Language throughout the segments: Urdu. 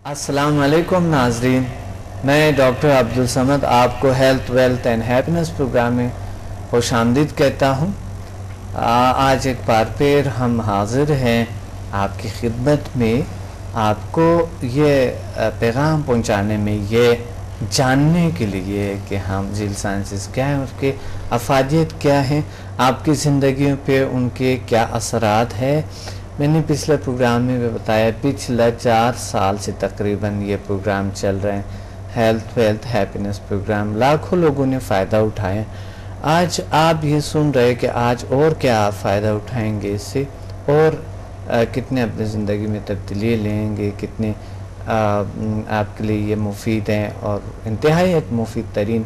السلام علیکم ناظرین، میں ڈاکٹر عبدالصمد آپ کو health wealth and happiness programme میں خوش آمدید کہتا ہوں۔ آج ایک بار پھر ہم حاضر ہیں آپ کی خدمت میں، آپ کو یہ پیغام پہنچانے میں، یہ جاننے کے لیے کہ ہم ذیل سائنسز کیا ہیں، اس کے افادیت کیا ہیں، آپ کی زندگیوں پہ ان کے کیا اثرات ہیں۔ میں نے پچھلے پروگرام میں بھی بتایا، پچھلے 4 سال سے تقریباً یہ پروگرام چل رہے ہیں، ہیلتھ ویلتھ ہیپینس پروگرام، لاکھوں لوگوں نے فائدہ اٹھایا۔ آج آپ یہ سن رہے کہ آج اور کیا آپ فائدہ اٹھائیں گے اس سے، اور کتنے اپنی زندگی میں تبدیلی لیں گے، کتنے آپ کے لیے یہ مفید ہیں، اور انتہائی ایک مفید ترین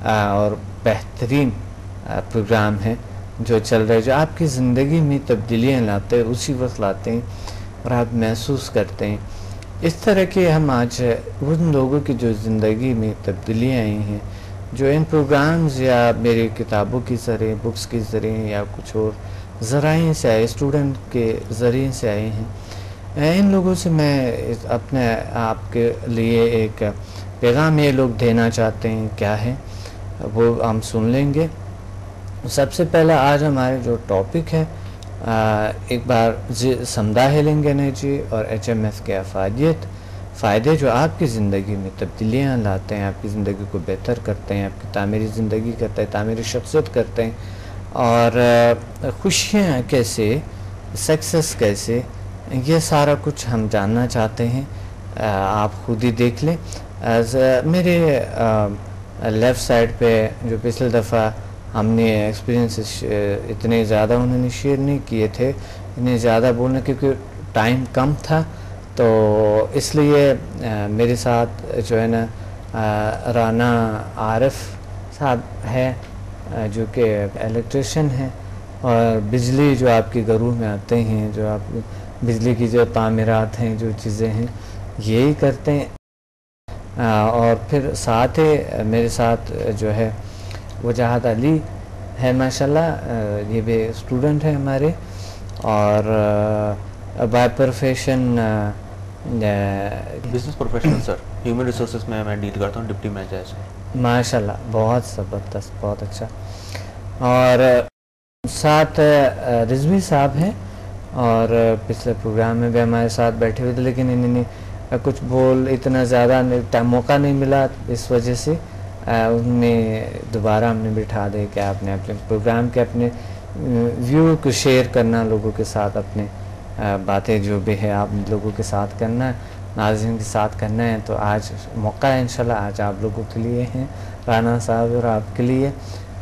اور بہترین پروگرام ہے جو چل رہے، جو آپ کی زندگی میں تبدیلیاں لاتے ہیں، اسی وقت لاتے ہیں اور آپ محسوس کرتے ہیں۔ اس طرح کے ہم آج ان لوگوں کی جو زندگی میں تبدیلیاں آئی ہیں، جو ان پروگرامز یا میری کتابوں کی ذریعے، بکس کے ذریعے یا کچھ اور ذرائع سے آئے، اسٹوڈنٹ کے ذریعے سے آئے ہیں، ان لوگوں سے میں اپنے آپ کے لیے ایک پیغام یہ لوگ دینا چاہتے ہیں، کیا ہے وہ ہم سن لیں گے۔ سب سے پہلے آج ہمارے جو ٹاپک ہے، ایک بار سمدہ ہیلنگ انرجی اور HMS کے افادیت، فائدے جو آپ کی زندگی میں تبدیلیاں لاتے ہیں، آپ کی زندگی کو بہتر کرتے ہیں، آپ کی تعمیری زندگی کرتے ہیں، تعمیری شخصیت کرتے ہیں، اور خوشیاں کیسے، سکسیس کیسے، یہ سارا کچھ ہم جاننا چاہتے ہیں۔ آپ خود ہی دیکھ لیں۔ میرے لیفٹ سائڈ پہ جو پچھلی دفعہ ہم نے ایکسپیرینسز اتنے زیادہ انہوں نے شیئر نہیں کیے تھے، اتنے زیادہ بولنے، کیونکہ ٹائم کم تھا، تو اس لیے میرے ساتھ جو ہے نا رانا عارف صاحب ہے، جو کہ الیکٹریشین ہیں، اور بجلی جو آپ کے گھروں میں آتے ہیں، جو آپ بجلی کی جو تعمیرات ہیں، جو چیزیں ہیں، یہی کرتے ہیں۔ اور پھر ساتھ ہی میرے ساتھ جو ہے وجاہت علی ہے، ماشاءاللہ، یہ بھی اسٹوڈنٹ ہیں ہمارے، اور by profession business professional sir, human resources میں ڈیل کرتا ہوں، ڈپٹی مینیجر سے۔ ماشاءاللہ، بہت زبردست، بہت اچھا۔ اور ساتھ رضوی صاحب ہیں، اور پچھلے پروگرام میں بھی ہمارے ساتھ بیٹھے ہوئے تھے، لیکن انہوں نے کچھ اتنا زیادہ موقع نہیں ملا، اس وجہ سے انہوں نے دوبارہ ہم نے بٹھا دے کہ آپ نے اپنے پروگرام کے اپنے ویو کو شیئر کرنا، لوگوں کے ساتھ اپنے باتیں جو بھی ہے آپ لوگوں کے ساتھ کرنا، ناظرین کے ساتھ کرنا ہے۔ تو آج موقع ہے، انشاءاللہ آج آپ لوگوں کے لیے ہیں، رانا صاحب اور آپ کے لیے،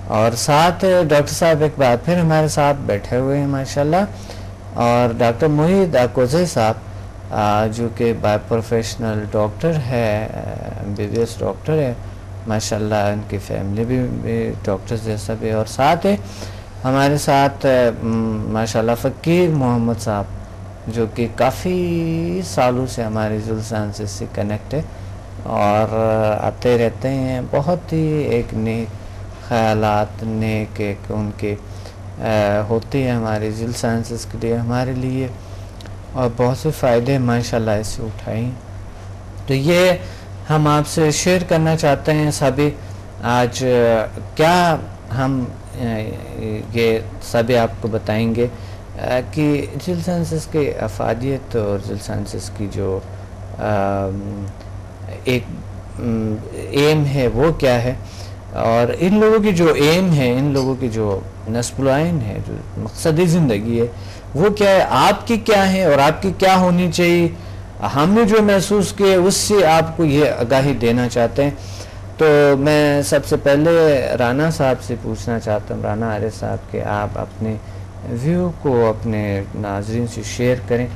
اور ساتھ ڈاکٹر صاحب ایک بار پھر ہمارے ساتھ بیٹھے ہوئے ہیں ماشاءاللہ، اور ڈاکٹر محید اکوزے صاحب، جو کہ بائی پروفیشنل ڈاکٹر ہے، MBBS ڈاکٹر ہے ماشاءاللہ، ان کی فیملی بھی ڈاکٹر جیسا بھی، اور ساتھ ہمارے ساتھ ماشاءاللہ فقیر محمد صاحب، جو کہ کافی سالوں سے ہمارے ذیل سائنسز سے کنیکٹ ہے، اور آتے رہتے ہیں، بہت ہی ایک نیک خیالات، نیک ایک ان کے ہوتے ہیں ہمارے ذیل سائنسز کے لیے، ہمارے لیے، اور بہت سے فائدے ماشاءاللہ اس سے اٹھائیں۔ تو یہ ہم آپ سے شیئر کرنا چاہتے ہیں سبھی، آج کیا ہم یہ سبھی آپ کو بتائیں گے کہ ذیل سائنسز کے افادیت اور ذیل سائنسز کی جو ایک ایم ہے وہ کیا ہے، اور ان لوگوں کی جو ایم ہے، ان لوگوں کی جو نصب العین ہے، جو مقصدی زندگی ہے، وہ کیا ہے، آپ کی کیا ہے، اور آپ کی کیا ہونی چاہیے، ہم نے جو محسوس کیے اس سے آپ کو یہ آگاہی دینا چاہتے ہیں۔ تو میں سب سے پہلے رانا صاحب سے پوچھنا چاہتا ہوں، رانا عارف صاحب، کہ آپ اپنے ویو کو اپنے ناظرین سے شیئر کریں۔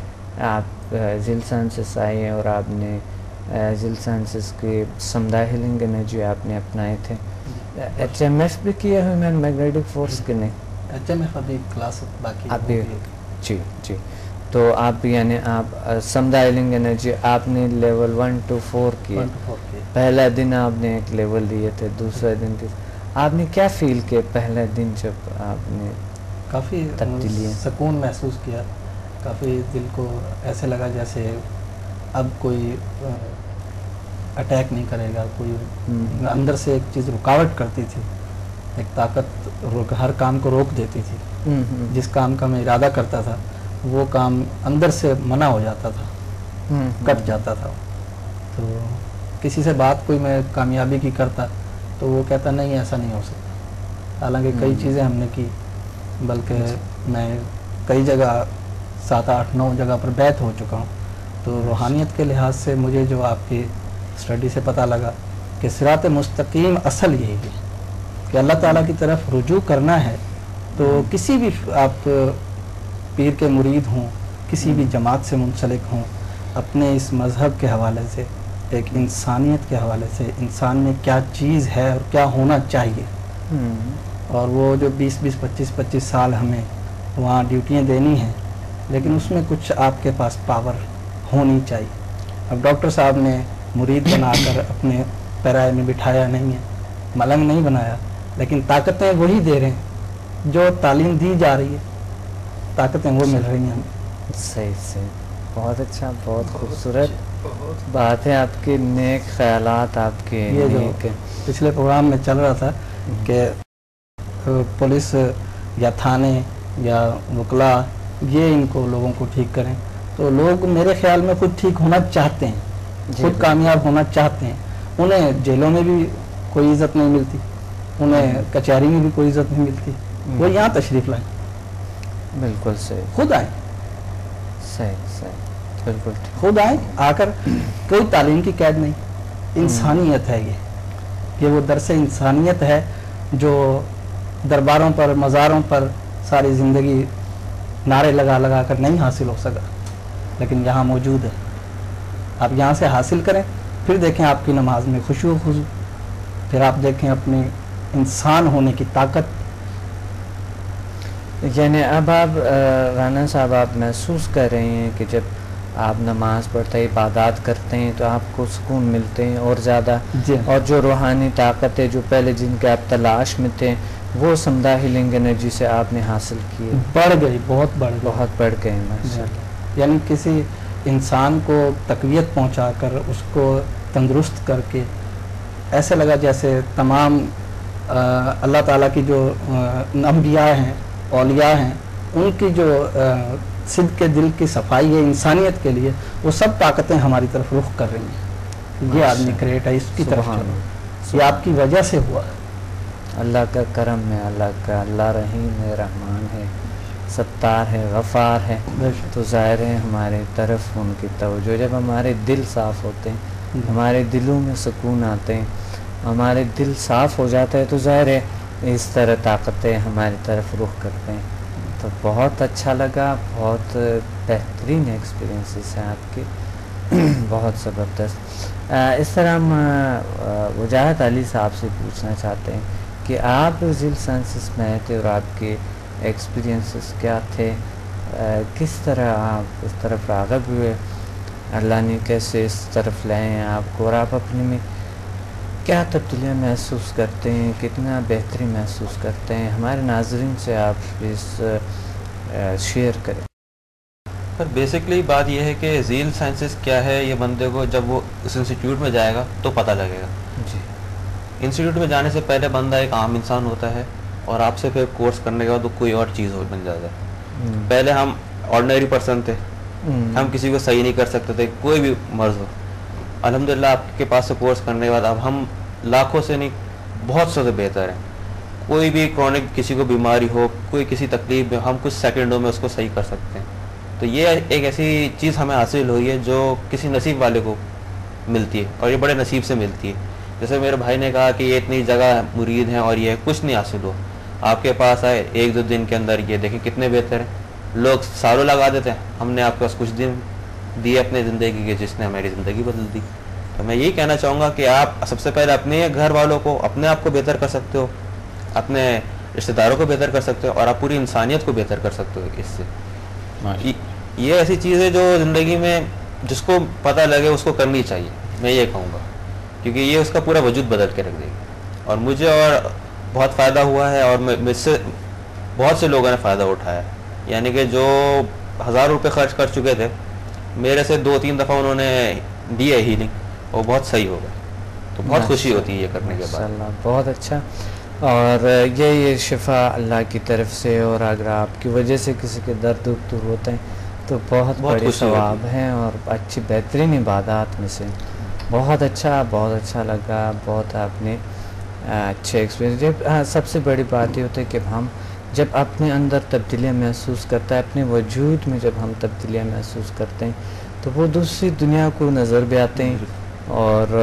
آپ ذیل سائنسز آئے ہیں، اور آپ نے ذیل سائنسز کے سمدہ ہیلنگ انرجی آپ نے اپنائے تھے، HMS بھی کیا ہے، ہیومن میگنیٹک فورس کے نہیں، HMF ابھی کلاس باقی ابھی، جی، تو آپ یعنی آپ سمدہ ہیلنگ انرجی آپ نے لیول 1 to 4 کیے، پہلا دن آپ نے ایک لیول لیے تھے، دوسرا دن آپ نے کیا فیل کیا پہلے دن جب آپ نے؟ کافی سکون محسوس کیا، کافی دل کو ایسے لگا جیسے اب کوئی اٹیک نہیں کرے گا، کوئی اندر سے ایک چیز رکاوٹ کرتی تھی، ایک طاقت ہر کام کو روک دیتی تھی. جس کام کا میں ارادہ کرتا تھا وہ کام اندر سے منع ہو جاتا تھا، کٹ جاتا تھا. تو کسی سے بات کوئی میں کامیابی کی کرتا تو وہ کہتا نہیں ایسا نہیں ہو سکتا. حالانکہ کئی چیزیں ہم نے کی، بلکہ میں کئی جگہ 7 8 9 جگہ پر بیعت ہو چکا ہوں. تو روحانیت کے لحاظ سے مجھے جو آپ کی اسٹڈی سے پتہ لگا کہ صراط مستقیم اصل یہی ہے کہ اللہ تعالیٰ کی طرف رجوع کرنا ہے. تو کسی بھی آپ پیر کے مرید ہوں، کسی بھی جماعت سے منسلک ہوں، اپنے اس مذہب کے حوالے سے، ایک انسانیت کے حوالے سے، انسان میں کیا چیز ہے اور کیا ہونا چاہیے، اور وہ جو 20-25 سال ہمیں وہاں ڈیوٹیاں دینی ہیں، لیکن اس میں کچھ آپ کے پاس پاور ہونی چاہیے. اب ڈاکٹر صاحب نے مرید بنا کر اپنے پیرائے میں بٹھایا نہیں ہے، ملنگ نہیں بنایا، لیکن طاقتیں وہی دے رہے ہیں جو تعلیم دی جا رہی ہے، طاقتیں وہ مل رہی ہیں ہمیں. صحیح. بہت اچھا، بہت خوبصورت بات ہے. آپ کے نیک خیالات، آپ کے یہ جو پچھلے پروگرام میں چل رہا تھا کہ پولیس یا تھانے یا وکلا یہ ان کو لوگوں کو ٹھیک کریں، تو لوگ میرے خیال میں خود ٹھیک ہونا چاہتے ہیں، خود کامیاب ہونا چاہتے ہیں. انہیں جیلوں میں بھی کوئی عزت نہیں ملتی، انہیں کچہری میں بھی کوئی عزت نہیں ملتی، وہ یہاں تشریف لائیں. بالکل صحیح. خود آئیں، صحیح بالکل خود آئیں. آ کر کوئی تعلیم کی قید نہیں، انسانیت ہے یہ وہ درس انسانیت ہے جو درباروں پر، مزاروں پر ساری زندگی نعرے لگا لگا کر نہیں حاصل ہو سکا، لیکن یہاں موجود ہے. آپ یہاں سے حاصل کریں، پھر دیکھیں آپ کی نماز میں خشوع و خضوع، پھر آپ دیکھیں اپنے انسان ہونے کی طاقت. یعنی اب آپ رانا صاحب آپ محسوس کر رہے ہیں کہ جب آپ نماز پڑھتے عبادات کرتے ہیں تو آپ کو سکون ملتے ہیں اور زیادہ، اور جو روحانی طاقت ہے جو پہلے جن کے آپ تلاش میں تھے وہ سمدھا ہیلنگ انرجی سے آپ نے حاصل کی، بڑھ گئی، بہت بڑھ گئے ماشاءاللہ. یعنی کسی انسان کو تقویت پہنچا کر، اس کو تندرست کر کے ایسے لگا جیسے تمام اللہ تعالیٰ کی جو انبیاء ہیں، اولیاء ہیں، ان کی جو صدق کے دل کی صفائی ہے انسانیت کے لیے، وہ سب طاقتیں ہماری طرف رخ کر رہی ہیں. یہ آدمی کریٹ ہے، اس کی طرف چلو، یہ آپ کی وجہ سے ہوا. اللہ کا کرم ہے، اللہ رحیم ہے، رحمان ہے، ستار ہے، غفار ہے. تو ظاہر ہے ہمارے طرف ان کی توجہ، جب ہمارے دل صاف ہوتے ہیں، ہمارے دلوں میں سکون آتے ہیں، ہمارے دل صاف ہو جاتا ہے، تو ظاہر ہے اس طرح طاقتیں ہماری طرف رخ کرتے ہیں. تو بہت اچھا لگا، بہت بہترین ایکسپیرینسز ہیں آپ کے، بہت زبردست. اس طرح ہم وجاہت علی صاحب سے پوچھنا چاہتے ہیں کہ آپ ذیل سائنسز میں آئے تھے اور آپ کے ایکسپیرینسز کیا تھے، کس طرح آپ اس طرف راغب ہوئے، اللہ نے کیسے اس طرف لائے ہیں آپ کو، اور آپ اپنے میں کیا تبدیلیاں محسوس کرتے ہیں، کتنا بہتری محسوس کرتے ہیں، ہمارے ناظرین سے آپ اس شیئر کریں. پر بیسکلی بات یہ ہے کہ ذیل سائنسز کیا ہے، یہ بندے کو جب وہ اس انسٹیٹیوٹ میں جائے گا تو پتہ لگے گا. جی. انسٹیٹیوٹ میں جانے سے پہلے بندہ ایک عام انسان ہوتا ہے، اور آپ سے پھر کورس کرنے کے بعد وہ کوئی اور چیز بن جاتا ہے. پہلے ہم آرڈنری پرسن تھے، ہم کسی کو صحیح نہیں کر سکتے تھے، کوئی بھی مرض ہو. الحمدللہ آپ کے پاس سے کورس کرنے کے بعد اب ہم لاکھوں سے نہیں، بہت سے بہتر ہیں. کوئی بھی کرونک کسی کو بیماری ہو، کوئی کسی تکلیف میں، ہم کچھ سیکنڈوں میں اس کو صحیح کر سکتے ہیں. تو یہ ایک ایسی چیز ہمیں حاصل ہوئی ہے جو کسی نصیب والے کو ملتی ہے، اور یہ بڑے نصیب سے ملتی ہے. جیسے میرے بھائی نے کہا کہ یہ اتنی جگہ مرید ہیں اور یہ کچھ نہیں حاصل ہوا، آپ کے پاس آئے 1-2 دن کے اندر، یہ دیکھیں کتنے بہتر ہیں. لوگ سالوں لگا دیتے ہیں، ہم نے آپ کے پاس کچھ دن دیے اپنے زندگی کے، جس نے ہماری زندگی بدل دی. تو میں یہی کہنا چاہوں گا کہ آپ سب سے پہلے اپنے گھر والوں کو، اپنے آپ کو بہتر کر سکتے ہو، اپنے رشتہ داروں کو بہتر کر سکتے ہو، اور آپ پوری انسانیت کو بہتر کر سکتے ہو. اس سے یہ ایسی چیز ہے جو زندگی میں جس کو پتہ لگے اس کو کرنی چاہیے، میں یہ کہوں گا، کیونکہ یہ اس کا پورا وجود بدل کے رکھ دے گی. اور مجھے اور بہت فائدہ ہوا ہے، اور مجھ سے بہت سے لوگوں نے فائدہ اٹھایا ہے. یعنی کہ جو 1000 روپے خرچ کر چکے تھے، میرے سے 2-3 دفعہ انہوں نے دی ہے ہیلنگ اور بہت صحیح ہو گیا، تو بہت خوشی ہوتی ہے یہ کرنے کے بعد. ماشاءاللہ بہت اچھا. اور یہ شفا اللہ کی طرف سے، اور اگر آپ کی وجہ سے کسی کے درد دور ہوتے ہیں تو بہت بڑے ثواب ہیں اور اچھی بہترین عبادات میں سے. بہت اچھا لگا، بہت آپ نے اچھے ایکسپیرینس. سب سے بڑی بات یہ ہوتی ہے کہ ہم جب اپنے اندر تبدیلیاں محسوس کرتا ہے، اپنے وجود میں جب ہم تبدیلیاں محسوس کرتے ہیں تو وہ دوسری دنیا کو نظر بھی آتے ہیں، اور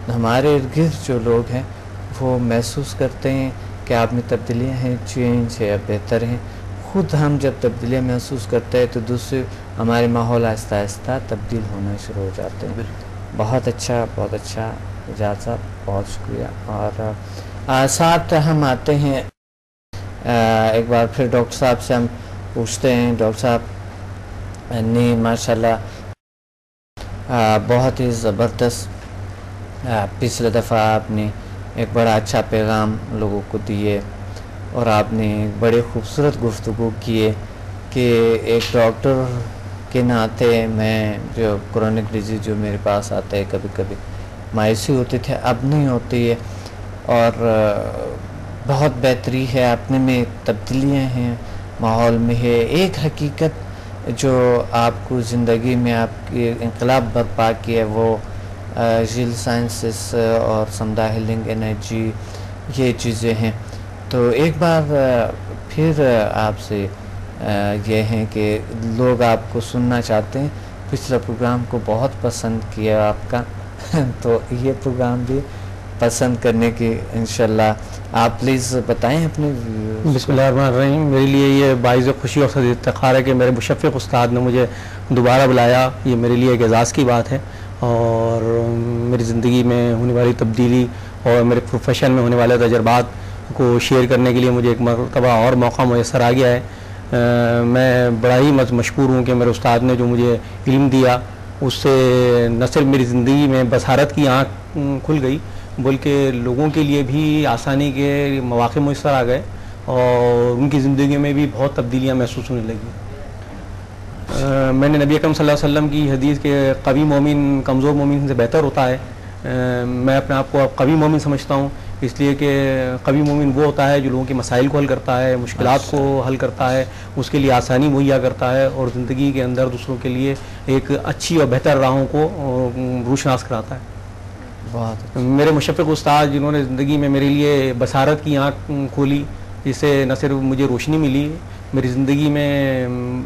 ہمارے ارد گرد جو لوگ ہیں وہ محسوس کرتے ہیں کہ آپ میں تبدیلیاں ہیں، چینج ہے، بہتر ہیں. خود ہم جب تبدیلیاں محسوس کرتے ہیں تو دوسرے ہمارے ماحول آہستہ آہستہ تبدیل ہونا شروع ہو جاتے ہیں. بہت اچھا اجاز صاحب، بہت شکریہ. اور ساتھ ہم آتے ہیں ایک بار پھر ڈاکٹر صاحب سے ہم پوچھتے ہیں. ڈاکٹر صاحب نے ماشاءاللہ بہت ہی زبردست پچھلے دفعہ آپ نے ایک بڑا اچھا پیغام لوگوں کو دیے، اور آپ نے ایک بڑے خوبصورت گفتگو کیے کہ ایک ڈاکٹر کے ناطے میں جو کرونک ڈیزیز جو میرے پاس آتا ہے کبھی کبھی مایوسی ہوتی تھی، اب نہیں ہوتی ہے، اور بہت بہتری ہے، اپنے میں تبدیلیاں ہیں، ماحول میں ہے. ایک حقیقت جو آپ کو زندگی میں آپ کی انقلاب برپا کی ہے وہ جیل سائنسز اور سمدھا ہیلنگ انرجی، یہ چیزیں ہیں. تو ایک بار پھر آپ سے یہ ہیں کہ لوگ آپ کو سننا چاہتے ہیں. پچھلا پروگرام کو بہت پسند کیا آپ کا تو یہ پروگرام بھی پسند کرنے کی انشاءاللہ آپ پلیز بتائیں اپنے. بسم اللہ الرحمن الرحیم. میرے لیے یہ باعث خوشی اور صدر افتخار ہے کہ میرے مشفق استاد نے مجھے دوبارہ بلایا. یہ میرے لیے ایک اعزاز کی بات ہے، اور میری زندگی میں ہونے والی تبدیلی اور میرے پروفیشن میں ہونے والے تجربات کو شیئر کرنے کے لیے مجھے ایک مرتبہ اور موقع میسر آ گیا ہے. میں بڑا ہی مشکور ہوں کہ میرے استاد نے جو مجھے علم دیا اس سے نہ صرف میری زندگی میں بصارت کی آنکھ کھل گئی بلکہ لوگوں کے لیے بھی آسانی کے مواقع میسر آ گئے، اور ان کی زندگی میں بھی بہت تبدیلیاں محسوس ہونے لگی. میں نے نبی اکرم صلی اللہ علیہ وسلم کی حدیث کے قوی مومن کمزور مومن سے بہتر ہوتا ہے. میں اپنے آپ کو قوی مومن سمجھتا ہوں، اس لیے کہ قوی مومن وہ ہوتا ہے جو لوگوں کے مسائل کو حل کرتا ہے، مشکلات کو حل کرتا ہے، اس کے لیے آسانی مہیا کرتا ہے، اور زندگی کے اندر دوسروں کے لیے ایک اچھی اور بہتر راہوں کو روشناس کراتا ہے. بہت میرے مشفق استاد جنہوں نے زندگی میں میرے لیے بصارت کی آنکھ کھولی، جس سے نہ صرف مجھے روشنی ملی، میری زندگی میں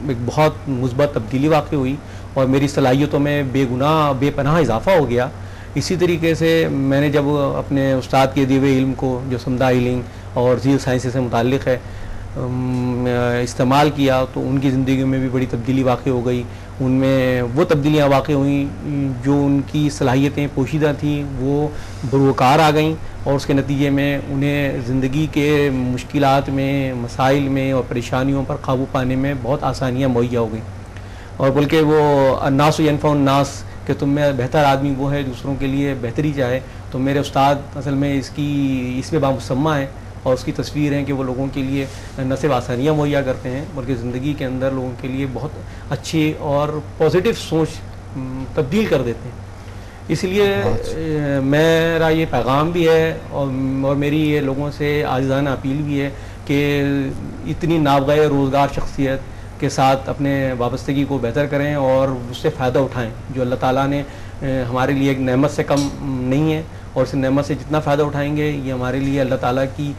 ایک بہت مثبت تبدیلی واقع ہوئی، اور میری صلاحیتوں میں بے گناہ بے پناہ اضافہ ہو گیا. اسی طریقے سے میں نے جب اپنے استاد کے دیے ہوئے علم کو جو سمدھا ہیلنگ اور زیل سائنس سے متعلق ہے استعمال کیا تو ان کی زندگی میں بھی بڑی تبدیلی واقع ہو گئی. ان میں وہ تبدیلیاں واقع ہوئیں جو ان کی صلاحیتیں پوشیدہ تھیں وہ بروکار آ گئیں، اور اس کے نتیجے میں انہیں زندگی کے مشکلات میں، مسائل میں اور پریشانیوں پر قابو پانے میں بہت آسانیاں مہیا ہو گئیں. اور بلکہ وہ الناس ینفع الناس کہ تم میں بہتر آدمی وہ ہے دوسروں کے لیے بہتری چاہے. تو میرے استاد اصل میں اس میں بامسمہ ہیں، اور اس کی تصویر ہے کہ وہ لوگوں کے لیے نہ صرف آسانیاں مہیا کرتے ہیں بلکہ زندگی کے اندر لوگوں کے لیے بہت اچھی اور پازیٹیو سوچ تبدیل کر دیتے ہیں. اس لیے میرا یہ پیغام بھی ہے اور میری یہ لوگوں سے عاجزانہ اپیل بھی ہے کہ اتنی نابغہ روزگار شخصیت کے ساتھ اپنے وابستگی کو بہتر کریں اور اس سے فائدہ اٹھائیں. جو اللہ تعالیٰ نے ہمارے لیے ایک نعمت سے کم نہیں ہے، اور اس نعمت سے جتنا فائدہ اٹھائیں گے یہ ہمارے لیے اللہ تعالیٰ کی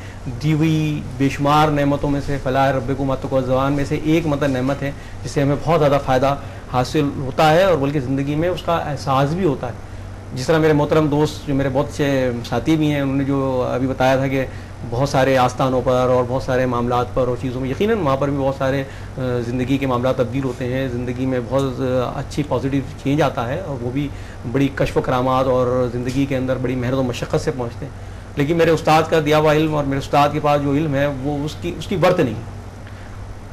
دی ہوئی بے شمار نعمتوں میں سے فلاح ربکم واتقوا الزوان میں سے ایک نعمت ہے جس سے ہمیں بہت زیادہ فائدہ حاصل ہوتا ہے، اور بلکہ زندگی میں اس کا احساس بھی ہوتا ہے. جس طرح میرے محترم دوست جو میرے بہت اچھے ساتھی بھی ہیں انہوں نے جو ابھی بتایا تھا کہ بہت سارے آستانوں پر اور بہت سارے معاملات پر اور چیزوں میں، یقیناً وہاں پر بھی بہت سارے زندگی کے معاملات تبدیل ہوتے ہیں، زندگی میں بہت اچھی پازیٹیو چینج آتا ہے، اور وہ بھی بڑی کشف و کرامات اور زندگی کے اندر بڑی محنت و مشقت سے پہنچتے ہیں. لیکن میرے استاد کا دیا ہوا علم اور میرے استاد کے پاس جو علم ہے وہ اس کی ورت نہیں.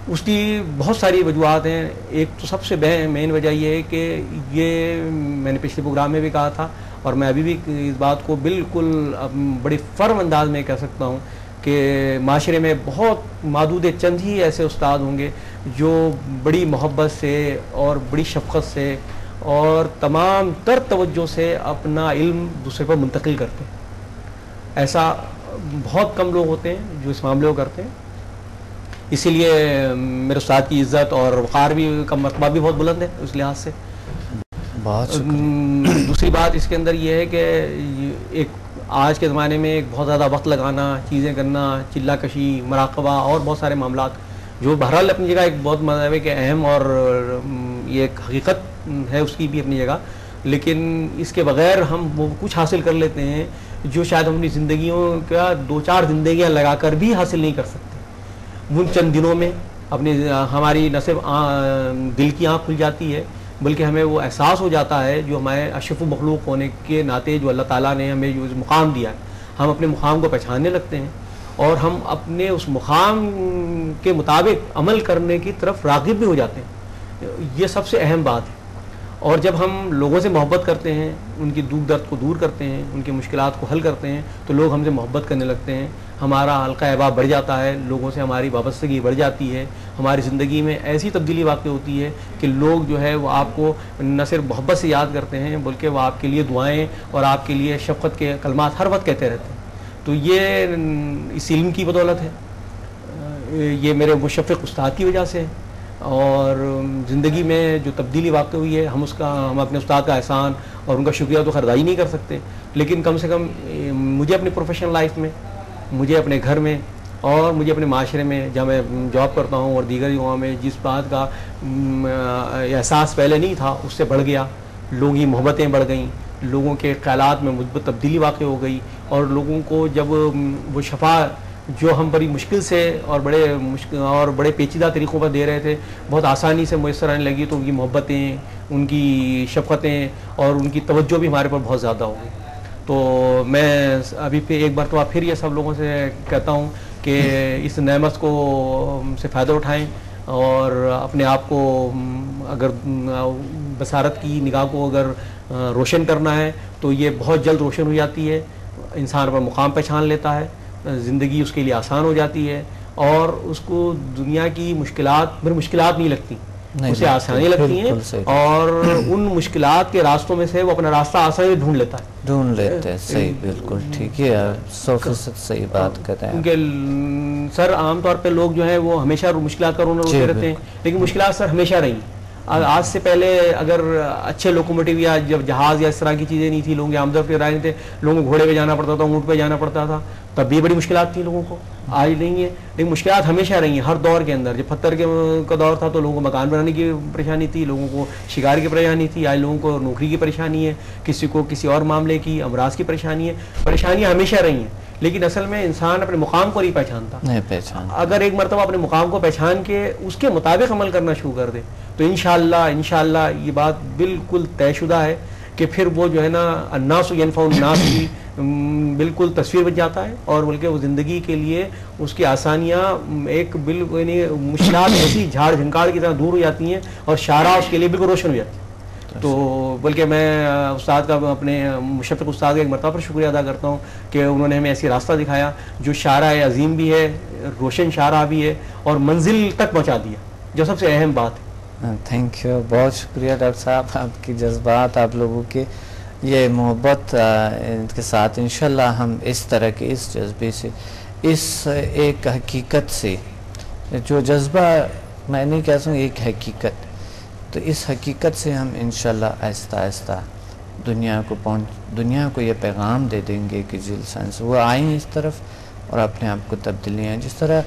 اس کی بہت ساری وجوہات ہیں. ایک تو سب سے مین وجہ یہ ہے کہ یہ میں نے پچھلے پروگرام میں بھی کہا تھا، اور میں ابھی بھی اس بات کو بالکل بڑی فرم انداز میں کہہ سکتا ہوں کہ معاشرے میں بہت محدود چند ہی ایسے استاد ہوں گے جو بڑی محبت سے اور بڑی شفقت سے اور تمام تر توجہ سے اپنا علم دوسرے پر منتقل کرتے ہیں. ایسا بہت کم لوگ ہوتے ہیں جو اس معاملے کو کرتے ہیں. اسی لیے میرے استاد کی عزت اور وقار بھی کا مرتبہ بھی بہت بلند ہے اس لحاظ سے. بہت دوسری بات اس کے اندر یہ ہے کہ ایک آج کے زمانے میں ایک بہت زیادہ وقت لگانا، چیزیں کرنا، چلہ کشی، مراقبہ اور بہت سارے معاملات جو بہرحال اپنی جگہ ایک بہت مطلب ہے کہ اہم اور یہ ایک حقیقت ہے اس کی بھی اپنی جگہ، لیکن اس کے بغیر ہم وہ کچھ حاصل کر لیتے ہیں جو شاید ہم اپنی زندگیوں کا 2-4 زندگیاں لگا کر بھی حاصل نہیں کر سکتے. ان چند دنوں میں اپنی ہماری نہ صرف دل کی آنکھ کھل جاتی ہے بلکہ ہمیں وہ احساس ہو جاتا ہے جو ہمارے اشرف مخلوق ہونے کے ناطے جو اللہ تعالیٰ نے ہمیں جو مقام دیا ہے، ہم اپنے مقام کو پہچاننے لگتے ہیں اور ہم اپنے اس مقام کے مطابق عمل کرنے کی طرف راغب بھی ہو جاتے ہیں. یہ سب سے اہم بات ہے. اور جب ہم لوگوں سے محبت کرتے ہیں، ان کی دکھ درد کو دور کرتے ہیں، ان کی مشکلات کو حل کرتے ہیں تو لوگ ہم سے محبت کرنے لگتے ہیں. ہمارا حلقہ احباب بڑھ جاتا ہے، لوگوں سے ہماری وابستگی بڑھ جاتی ہے. ہماری زندگی میں ایسی تبدیلی واقع ہوتی ہے کہ لوگ جو ہے وہ آپ کو نہ صرف محبت سے یاد کرتے ہیں بلکہ وہ آپ کے لیے دعائیں اور آپ کے لیے شفقت کے کلمات ہر وقت کہتے رہتے ہیں. تو یہ اس علم کی بدولت ہے، یہ میرے مشفق استاد کی وجہ سے ہے. اور زندگی میں جو تبدیلی واقع ہوئی ہے ہم اپنے استاد کا احسان اور ان کا شکریہ تو خردائی نہیں کر سکتے، لیکن کم سے کم مجھے اپنی پروفیشنل لائف میں، مجھے اپنے گھر میں اور مجھے اپنے معاشرے میں جہاں میں جاب کرتا ہوں اور دیگر جگہوں میں جس بات کا احساس پہلے نہیں تھا اس سے بڑھ گیا. لوگوں کی محبتیں بڑھ گئیں، لوگوں کے خیالات میں مثبت تبدیلی واقع ہو گئی اور لوگوں کو جب وہ شفا جو ہم بڑی مشکل سے اور بڑے پیچیدہ طریقوں پر دے رہے تھے بہت آسانی سے میسر آنے لگی تو ان کی محبتیں، ان کی شفقتیں اور ان کی توجہ بھی ہمارے پر بہت زیادہ ہو گئی. تو میں ابھی پھر ایک مرتبہ پھر یہ سب لوگوں سے کہتا ہوں کہ اس نعمت کو سے فائدہ اٹھائیں اور اپنے آپ کو اگر بصارت کی نگاہ کو اگر روشن کرنا ہے تو یہ بہت جلد روشن ہو جاتی ہے. انسان پر مقام پہچان لیتا ہے، زندگی اس کے لیے آسان ہو جاتی ہے اور اس کو دنیا کی مشکلات نہیں لگتی، اسے آسانی لگتی ہیں اور ان مشکلات کے راستوں میں سے وہ اپنا راستہ آسانی ڈھونڈ لیتے ہیں. صحیح، بالکل ٹھیک ہے، 100% صحیح بات کہتے ہیں. کیونکہ سر عام طور پہ لوگ جو ہیں وہ ہمیشہ مشکلات کا رونا روتے رہتے ہیں، لیکن مشکلات سر ہمیشہ رہی. آج سے پہلے اگر اچھے لوکوموٹیو یا جب جہاز یا اس طرح کی چیزیں نہیں تھی، لوگوں کے آمدہ پہ رائے نہیں تھے، لوگوں کو گھوڑے پہ جانا پڑتا تھا، اونٹ پہ جانا پڑتا تھا، تب بھی بڑی مشکلات تھیں لوگوں کو. آج نہیں ہے، لیکن مشکلات ہمیشہ رہی ہیں ہر دور کے اندر. جب پتھر کا دور تھا تو لوگوں کو مکان بنانے کی پریشانی تھی، لوگوں کو شکار کی پریشانی تھی. آج لوگوں کو نوکری کی پریشانی ہے، کسی کو کسی اور معاملے کی، امراض کی پریشانی ہے. پریشانیاں ہمیشہ رہی ہیں لیکن اصل میں انسان اپنے مقام کو نہیں پہچانتا. اگر ایک مرتبہ اپنے مقام کو پہچان کے اس کے مطابق عمل کرنا شروع کر دے تو انشاءاللہ یہ بات بالکل طے شدہ ہے کہ پھر وہ جو ہے نا الناس ینفع الناس کی بالکل تصویر بن جاتا ہے اور بلکہ وہ زندگی کے لیے اس کی آسانیاں ایک بالکل مشکلات ایسی جھاڑ جھنکاڑ کی طرح دور ہو جاتی ہیں اور شاہراہ اس کے لیے بالکل روشن ہو جاتی ہے. تو بلکہ میں استاد کا اپنے مشفق استاد کا ایک مرتبہ پر شکریہ ادا کرتا ہوں کہ انہوں نے ہمیں ایسی راستہ دکھایا جو شاہراہ عظیم بھی ہے، روشن شاہراہ بھی ہے اور منزل تک پہنچا دیا، جو سب سے اہم بات ہے. تھینک یو، بہت شکریہ ڈاکٹر صاحب. آپ کی جذبات، آپ لوگوں کے یہ محبت کے ساتھ انشاءاللہ ہم اس طرح کے اس جذبے سے، اس ایک حقیقت سے، جو جذبہ میں نہیں کہتا ہوں ایک حقیقت، تو اس حقیقت سے ہم انشاءاللہ آہستہ آہستہ دنیا کو یہ پیغام دے دیں گے کہ جل سائنس وہ آئیں اس طرف اور اپنے آپ کو تبدیلیاں. جس طرح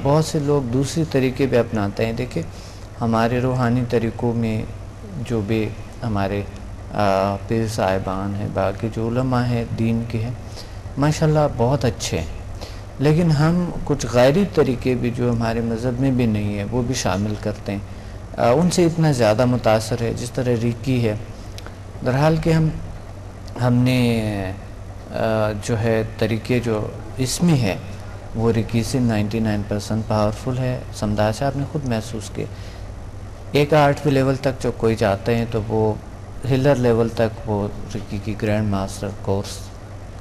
بہت سے لوگ دوسری طریقے بھی اپناتے ہیں. دیکھیں ہمارے روحانی طریقوں میں جو بھی ہمارے پیر صاحبان ہیں، باقی جو علماء ہیں دین کے ہیں، ماشاءاللہ بہت اچھے ہیں، لیکن ہم کچھ غیری طریقے بھی جو ہمارے مذہب میں بھی نہیں ہے وہ بھی شامل کرتے ہیں. ان سے اتنا زیادہ متاثر ہے. جس طرح ریکی ہے، درحال کہ ہم نے جو ہے طریقے جو اس میں ہے وہ ریکی سے 99% پاورفل ہے. سمدھا صاحب نے خود محسوس کیا. ایک 8ویں لیول تک جو کوئی جاتے ہیں تو وہ ہلر لیول تک وہ ریکی کی گرینڈ ماسٹر کورس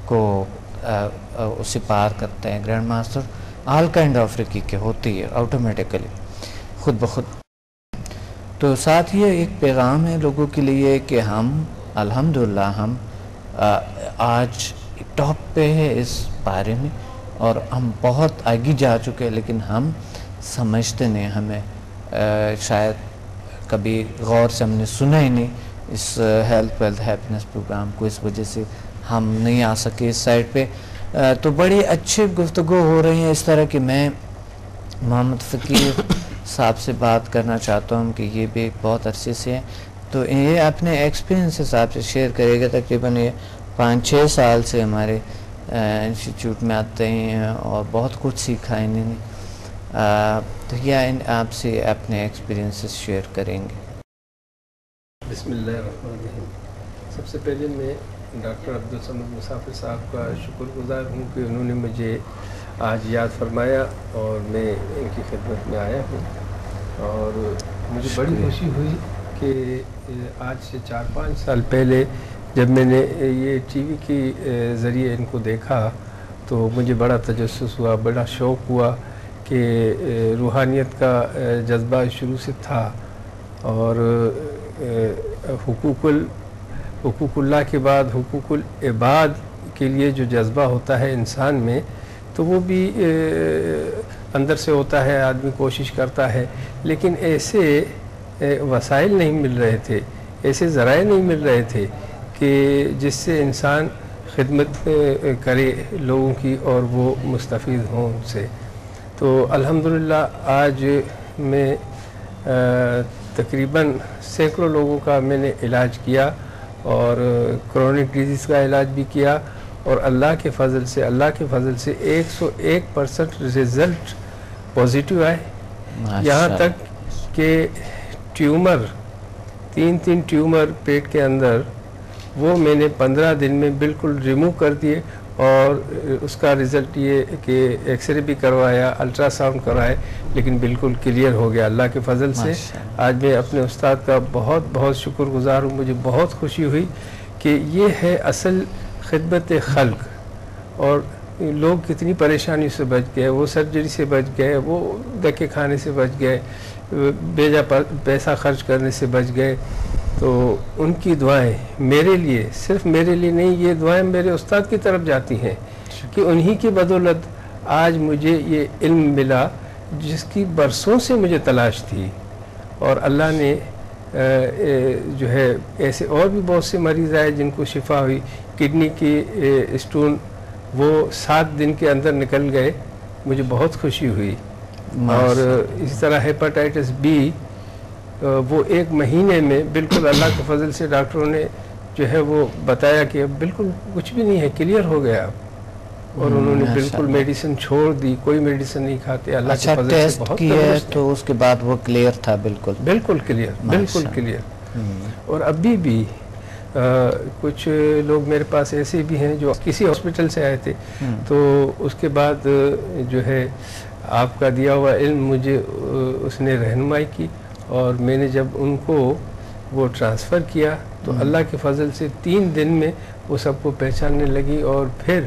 کو اسے پار کرتے ہیں. Grand master all kind of رقیقیں ہوتی ہے آٹومیٹیکلی خود بخود. تو ساتھ یہ ایک پیغام ہے لوگوں کے لیے کہ ہم الحمدللہ ہم آج ٹاپ پہ ہے اس بارے میں اور ہم بہت آگے جا چکے ہیں, لیکن ہم سمجھتے نہیں, ہمیں شاید کبھی غور سے ہم نے سنا ہی نہیں اس ہیلتھ ویلتھ ہیپینس پروگرام کو, اس وجہ سے ہم نہیں آ سکے اس سائٹ پہ. تو بڑی اچھی گفتگو ہو رہی ہیں اس طرح کہ میں محمد فقیر صاحب سے بات کرنا چاہتا ہوں کہ یہ بھی بہت عرصے سے ہیں, تو یہ اپنے ایکسپیرینس حساب سے شیئر کرے گا. تقریباً یہ 5-6 سال سے ہمارے انسٹیٹیوٹ میں آتے ہیں اور بہت کچھ سیکھا انہوں نے. تو یہ آپ سے اپنے ایکسپیرینسز شیئر کریں گے. بسم اللہ الرحمن الرحیم. سب سے پہلے میں ڈاکٹر عبدالصمد مسافر صاحب کا شکر گزار ہوں کہ انہوں نے مجھے آج یاد فرمایا اور میں ان کی خدمت میں آیا ہوں. اور مجھے بڑی خوشی ہوئی کہ آج سے 4-5 سال پہلے جب میں نے یہ ٹی وی کے ذریعے ان کو دیکھا تو مجھے بڑا تجسس ہوا, بڑا شوق ہوا کہ روحانیت کا جذبہ شروع سے تھا. اور حقوق اللہ کے بعد حقوق العباد کے لیے جو جذبہ ہوتا ہے انسان میں, تو وہ بھی اندر سے ہوتا ہے, آدمی کوشش کرتا ہے, لیکن ایسے وسائل نہیں مل رہے تھے, ایسے ذرائع نہیں مل رہے تھے کہ جس سے انسان خدمت کرے لوگوں کی اور وہ مستفید ہوں ان سے. تو الحمدللہ آج میں تقریباً سینکڑوں لوگوں کا میں نے علاج کیا اور کرونک ڈیزیز کا علاج بھی کیا, اور اللہ کے فضل سے 101% رزلٹ پازیٹیو آئے. یہاں تک کہ ٹیومر 3 ٹیومر پیٹ کے اندر وہ میں نے 15 دن میں بالکل ریموو کر دیے, اور اس کا رزلٹ یہ کہ ایکس رے بھی کروایا, الٹرا ساؤنڈ کروائے, لیکن بالکل کلیئر ہو گیا اللہ کے فضل سے. آج میں اپنے استاد کا بہت بہت شکر گزار ہوں. مجھے بہت خوشی ہوئی کہ یہ ہے اصل خدمت خلق. اور لوگ کتنی پریشانی سے بچ گئے, وہ سرجری سے بچ گئے, وہ دھکے کھانے سے بچ گئے, بیجا پیسہ خرچ کرنے سے بچ گئے. تو ان کی دعائیں میرے لیے, صرف میرے لیے نہیں, یہ دعائیں میرے استاد کی طرف جاتی ہیں کہ انہی کی بدولت آج مجھے یہ علم ملا جس کی برسوں سے مجھے تلاش تھی. اور اللہ نے جو ہے ایسے اور بھی بہت سے مریض آئے جن کو شفا ہوئی. کڈنی کی اسٹون وہ 7 دن کے اندر نکل گئے, مجھے بہت خوشی ہوئی. اور اسی طرح ہیپاٹائٹس بی وہ 1 مہینے میں بالکل اللہ کے فضل سے ڈاکٹروں نے جو ہے وہ بتایا کہ اب بالکل کچھ بھی نہیں ہے, کلیئر ہو گیا. اور انہوں نے بالکل میڈیسن چھوڑ دی, کوئی میڈیسن نہیں کھاتے. اللہ کے فضل سے بہت ٹیسٹ تو اس کے بعد وہ کلیئر تھا, بالکل کلیئر. اور ابھی بھی کچھ لوگ میرے پاس ایسے بھی ہیں جو کسی ہاسپٹل سے آئے تھے, تو اس کے بعد جو ہے آپ کا دیا ہوا علم مجھے اس نے رہنمائی کی, اور میں نے جب ان کو وہ ٹرانسفر کیا تو اللہ کے فضل سے 3 دن میں وہ سب کو پہچاننے لگی, اور پھر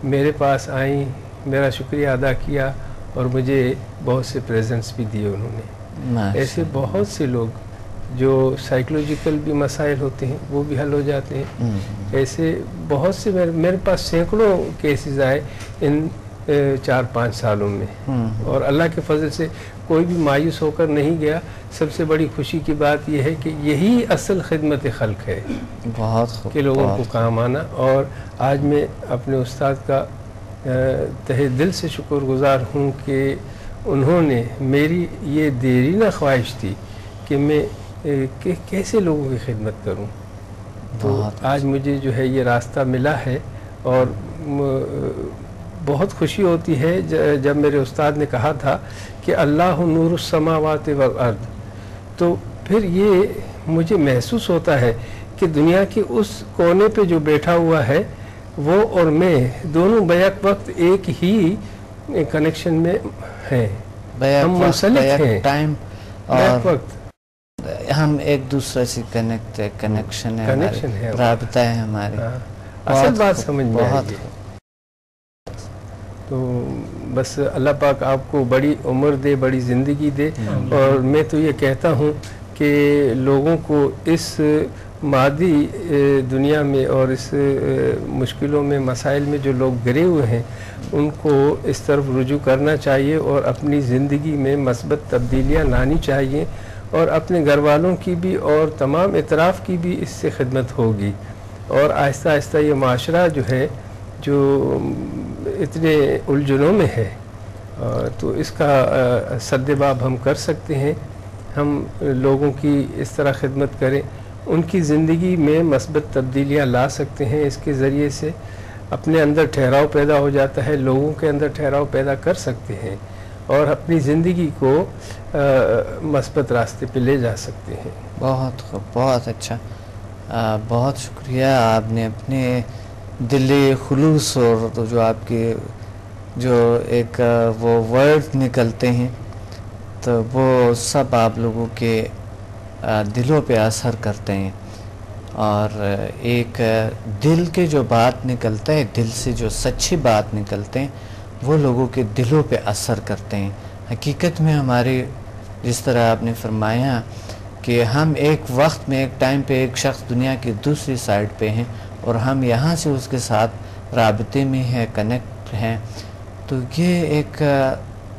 میرے پاس آئیں, میرا شکریہ ادا کیا, اور مجھے بہت سے پریزنٹس بھی دیے انہوں نے. ایسے بہت سے لوگ جو سائیکولوجیکل بھی مسائل ہوتے ہیں وہ بھی حل ہو جاتے ہیں. ایسے بہت سے میرے پاس سینکڑوں کیسز آئے ان 4-5 سالوں میں, اور اللہ کے فضل سے کوئی بھی مایوس ہو کر نہیں گیا. سب سے بڑی خوشی کی بات یہ ہے کہ یہی اصل خدمت خلق ہے, کہ لوگوں کو کام آنا. اور آج میں اپنے استاد کا تہہ دل سے شکر گزار ہوں کہ انہوں نے میری یہ دیرینہ خواہش تھی کہ میں کیسے لوگوں کی خدمت کروں, تو آج مجھے جو ہے یہ راستہ ملا ہے. اور بہت خوشی ہوتی ہے جب میرے استاد نے کہا تھا کہ اللہ نور السماوات والارض, تو پھر یہ مجھے محسوس ہوتا ہے کہ دنیا کے اس کونے پہ جو بیٹھا ہوا ہے وہ اور میں دونوں بیک وقت ایک ہی کنیکشن میں ہیں, ہم منسلک ہیں بیک وقت, ہم ایک دوسرے سے کنیکشن ہے, رابطہ ہے ہمارے. اصل بات سمجھ میں آئی. تو بس اللہ پاک آپ کو بڑی عمر دے، بڑی زندگی دے. اور میں تو یہ کہتا ہوں کہ لوگوں کو اس مادی دنیا میں اور اس مشکلوں میں، مسائل میں جو لوگ گرے ہوئے ہیں، ان کو اس طرف رجوع کرنا چاہیے اور اپنی زندگی میں مثبت تبدیلیاں لانی چاہیے، اور اپنے گھر والوں کی بھی اور تمام اطراف کی بھی اس سے خدمت ہوگی. اور آہستہ آہستہ یہ معاشرہ جو ہے، جو اتنے الجھنوں میں ہے، تو اس کا سد باب ہم کر سکتے ہیں. ہم لوگوں کی اس طرح خدمت کریں، ان کی زندگی میں مثبت تبدیلیاں لا سکتے ہیں. اس کے ذریعے سے اپنے اندر ٹھہراؤ پیدا ہو جاتا ہے، لوگوں کے اندر ٹھہراؤ پیدا کر سکتے ہیں، اور اپنی زندگی کو مثبت راستے پہ لے جا سکتے ہیں. بہت خوب، بہت اچھا، بہت شکریہ. آپ نے اپنے دلی خلوص اور جو آپ کے جو ایک وہ ورڈ نکلتے ہیں، تو وہ سب آپ لوگوں کے دلوں پہ اثر کرتے ہیں. اور ایک دل کے جو بات نکلتا ہے، دل سے جو سچی بات نکلتے ہیں، وہ لوگوں کے دلوں پہ اثر کرتے ہیں. حقیقت میں ہمارے جس طرح آپ نے فرمایا کہ ہم ایک وقت میں، ایک ٹائم پہ ایک شخص دنیا کی دوسری سائڈ پہ ہیں، اور ہم یہاں سے اس کے ساتھ رابطے میں ہیں، کنیکٹ ہیں، تو یہ ایک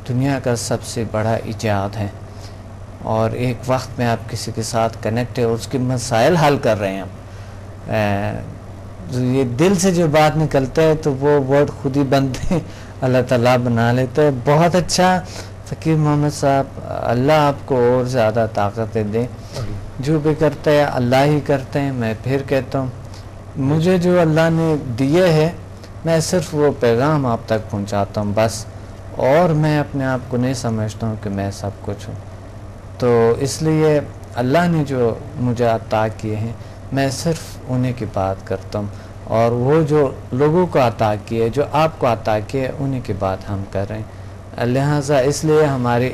دنیا کا سب سے بڑا ایجاد ہے. اور ایک وقت میں آپ کسی کے ساتھ کنیکٹ ہے اور اس کے مسائل حل کر رہے ہیں. یہ دل سے جو بات نکلتا ہے تو وہ ورڈ خود ہی بنتے ہیں، اللہ تعالیٰ بنا لیتا ہے. بہت اچھا فقیر محمد صاحب، اللہ آپ کو اور زیادہ طاقتیں دیں. جو بھی کرتا ہے اللہ ہی کرتے ہیں. میں پھر کہتا ہوں، مجھے جو اللہ نے دیے ہے، میں صرف وہ پیغام آپ تک پہنچاتا ہوں بس، اور میں اپنے آپ کو نہیں سمجھتا ہوں کہ میں سب کچھ ہوں. تو اس لیے اللہ نے جو مجھے عطا کیے ہیں، میں صرف انہیں کی بات کرتا ہوں، اور وہ جو لوگوں کو عطا کیے، جو آپ کو عطا کیے، انہیں کی بات ہم کر رہے ہیں. لہٰذا اس لیے ہماری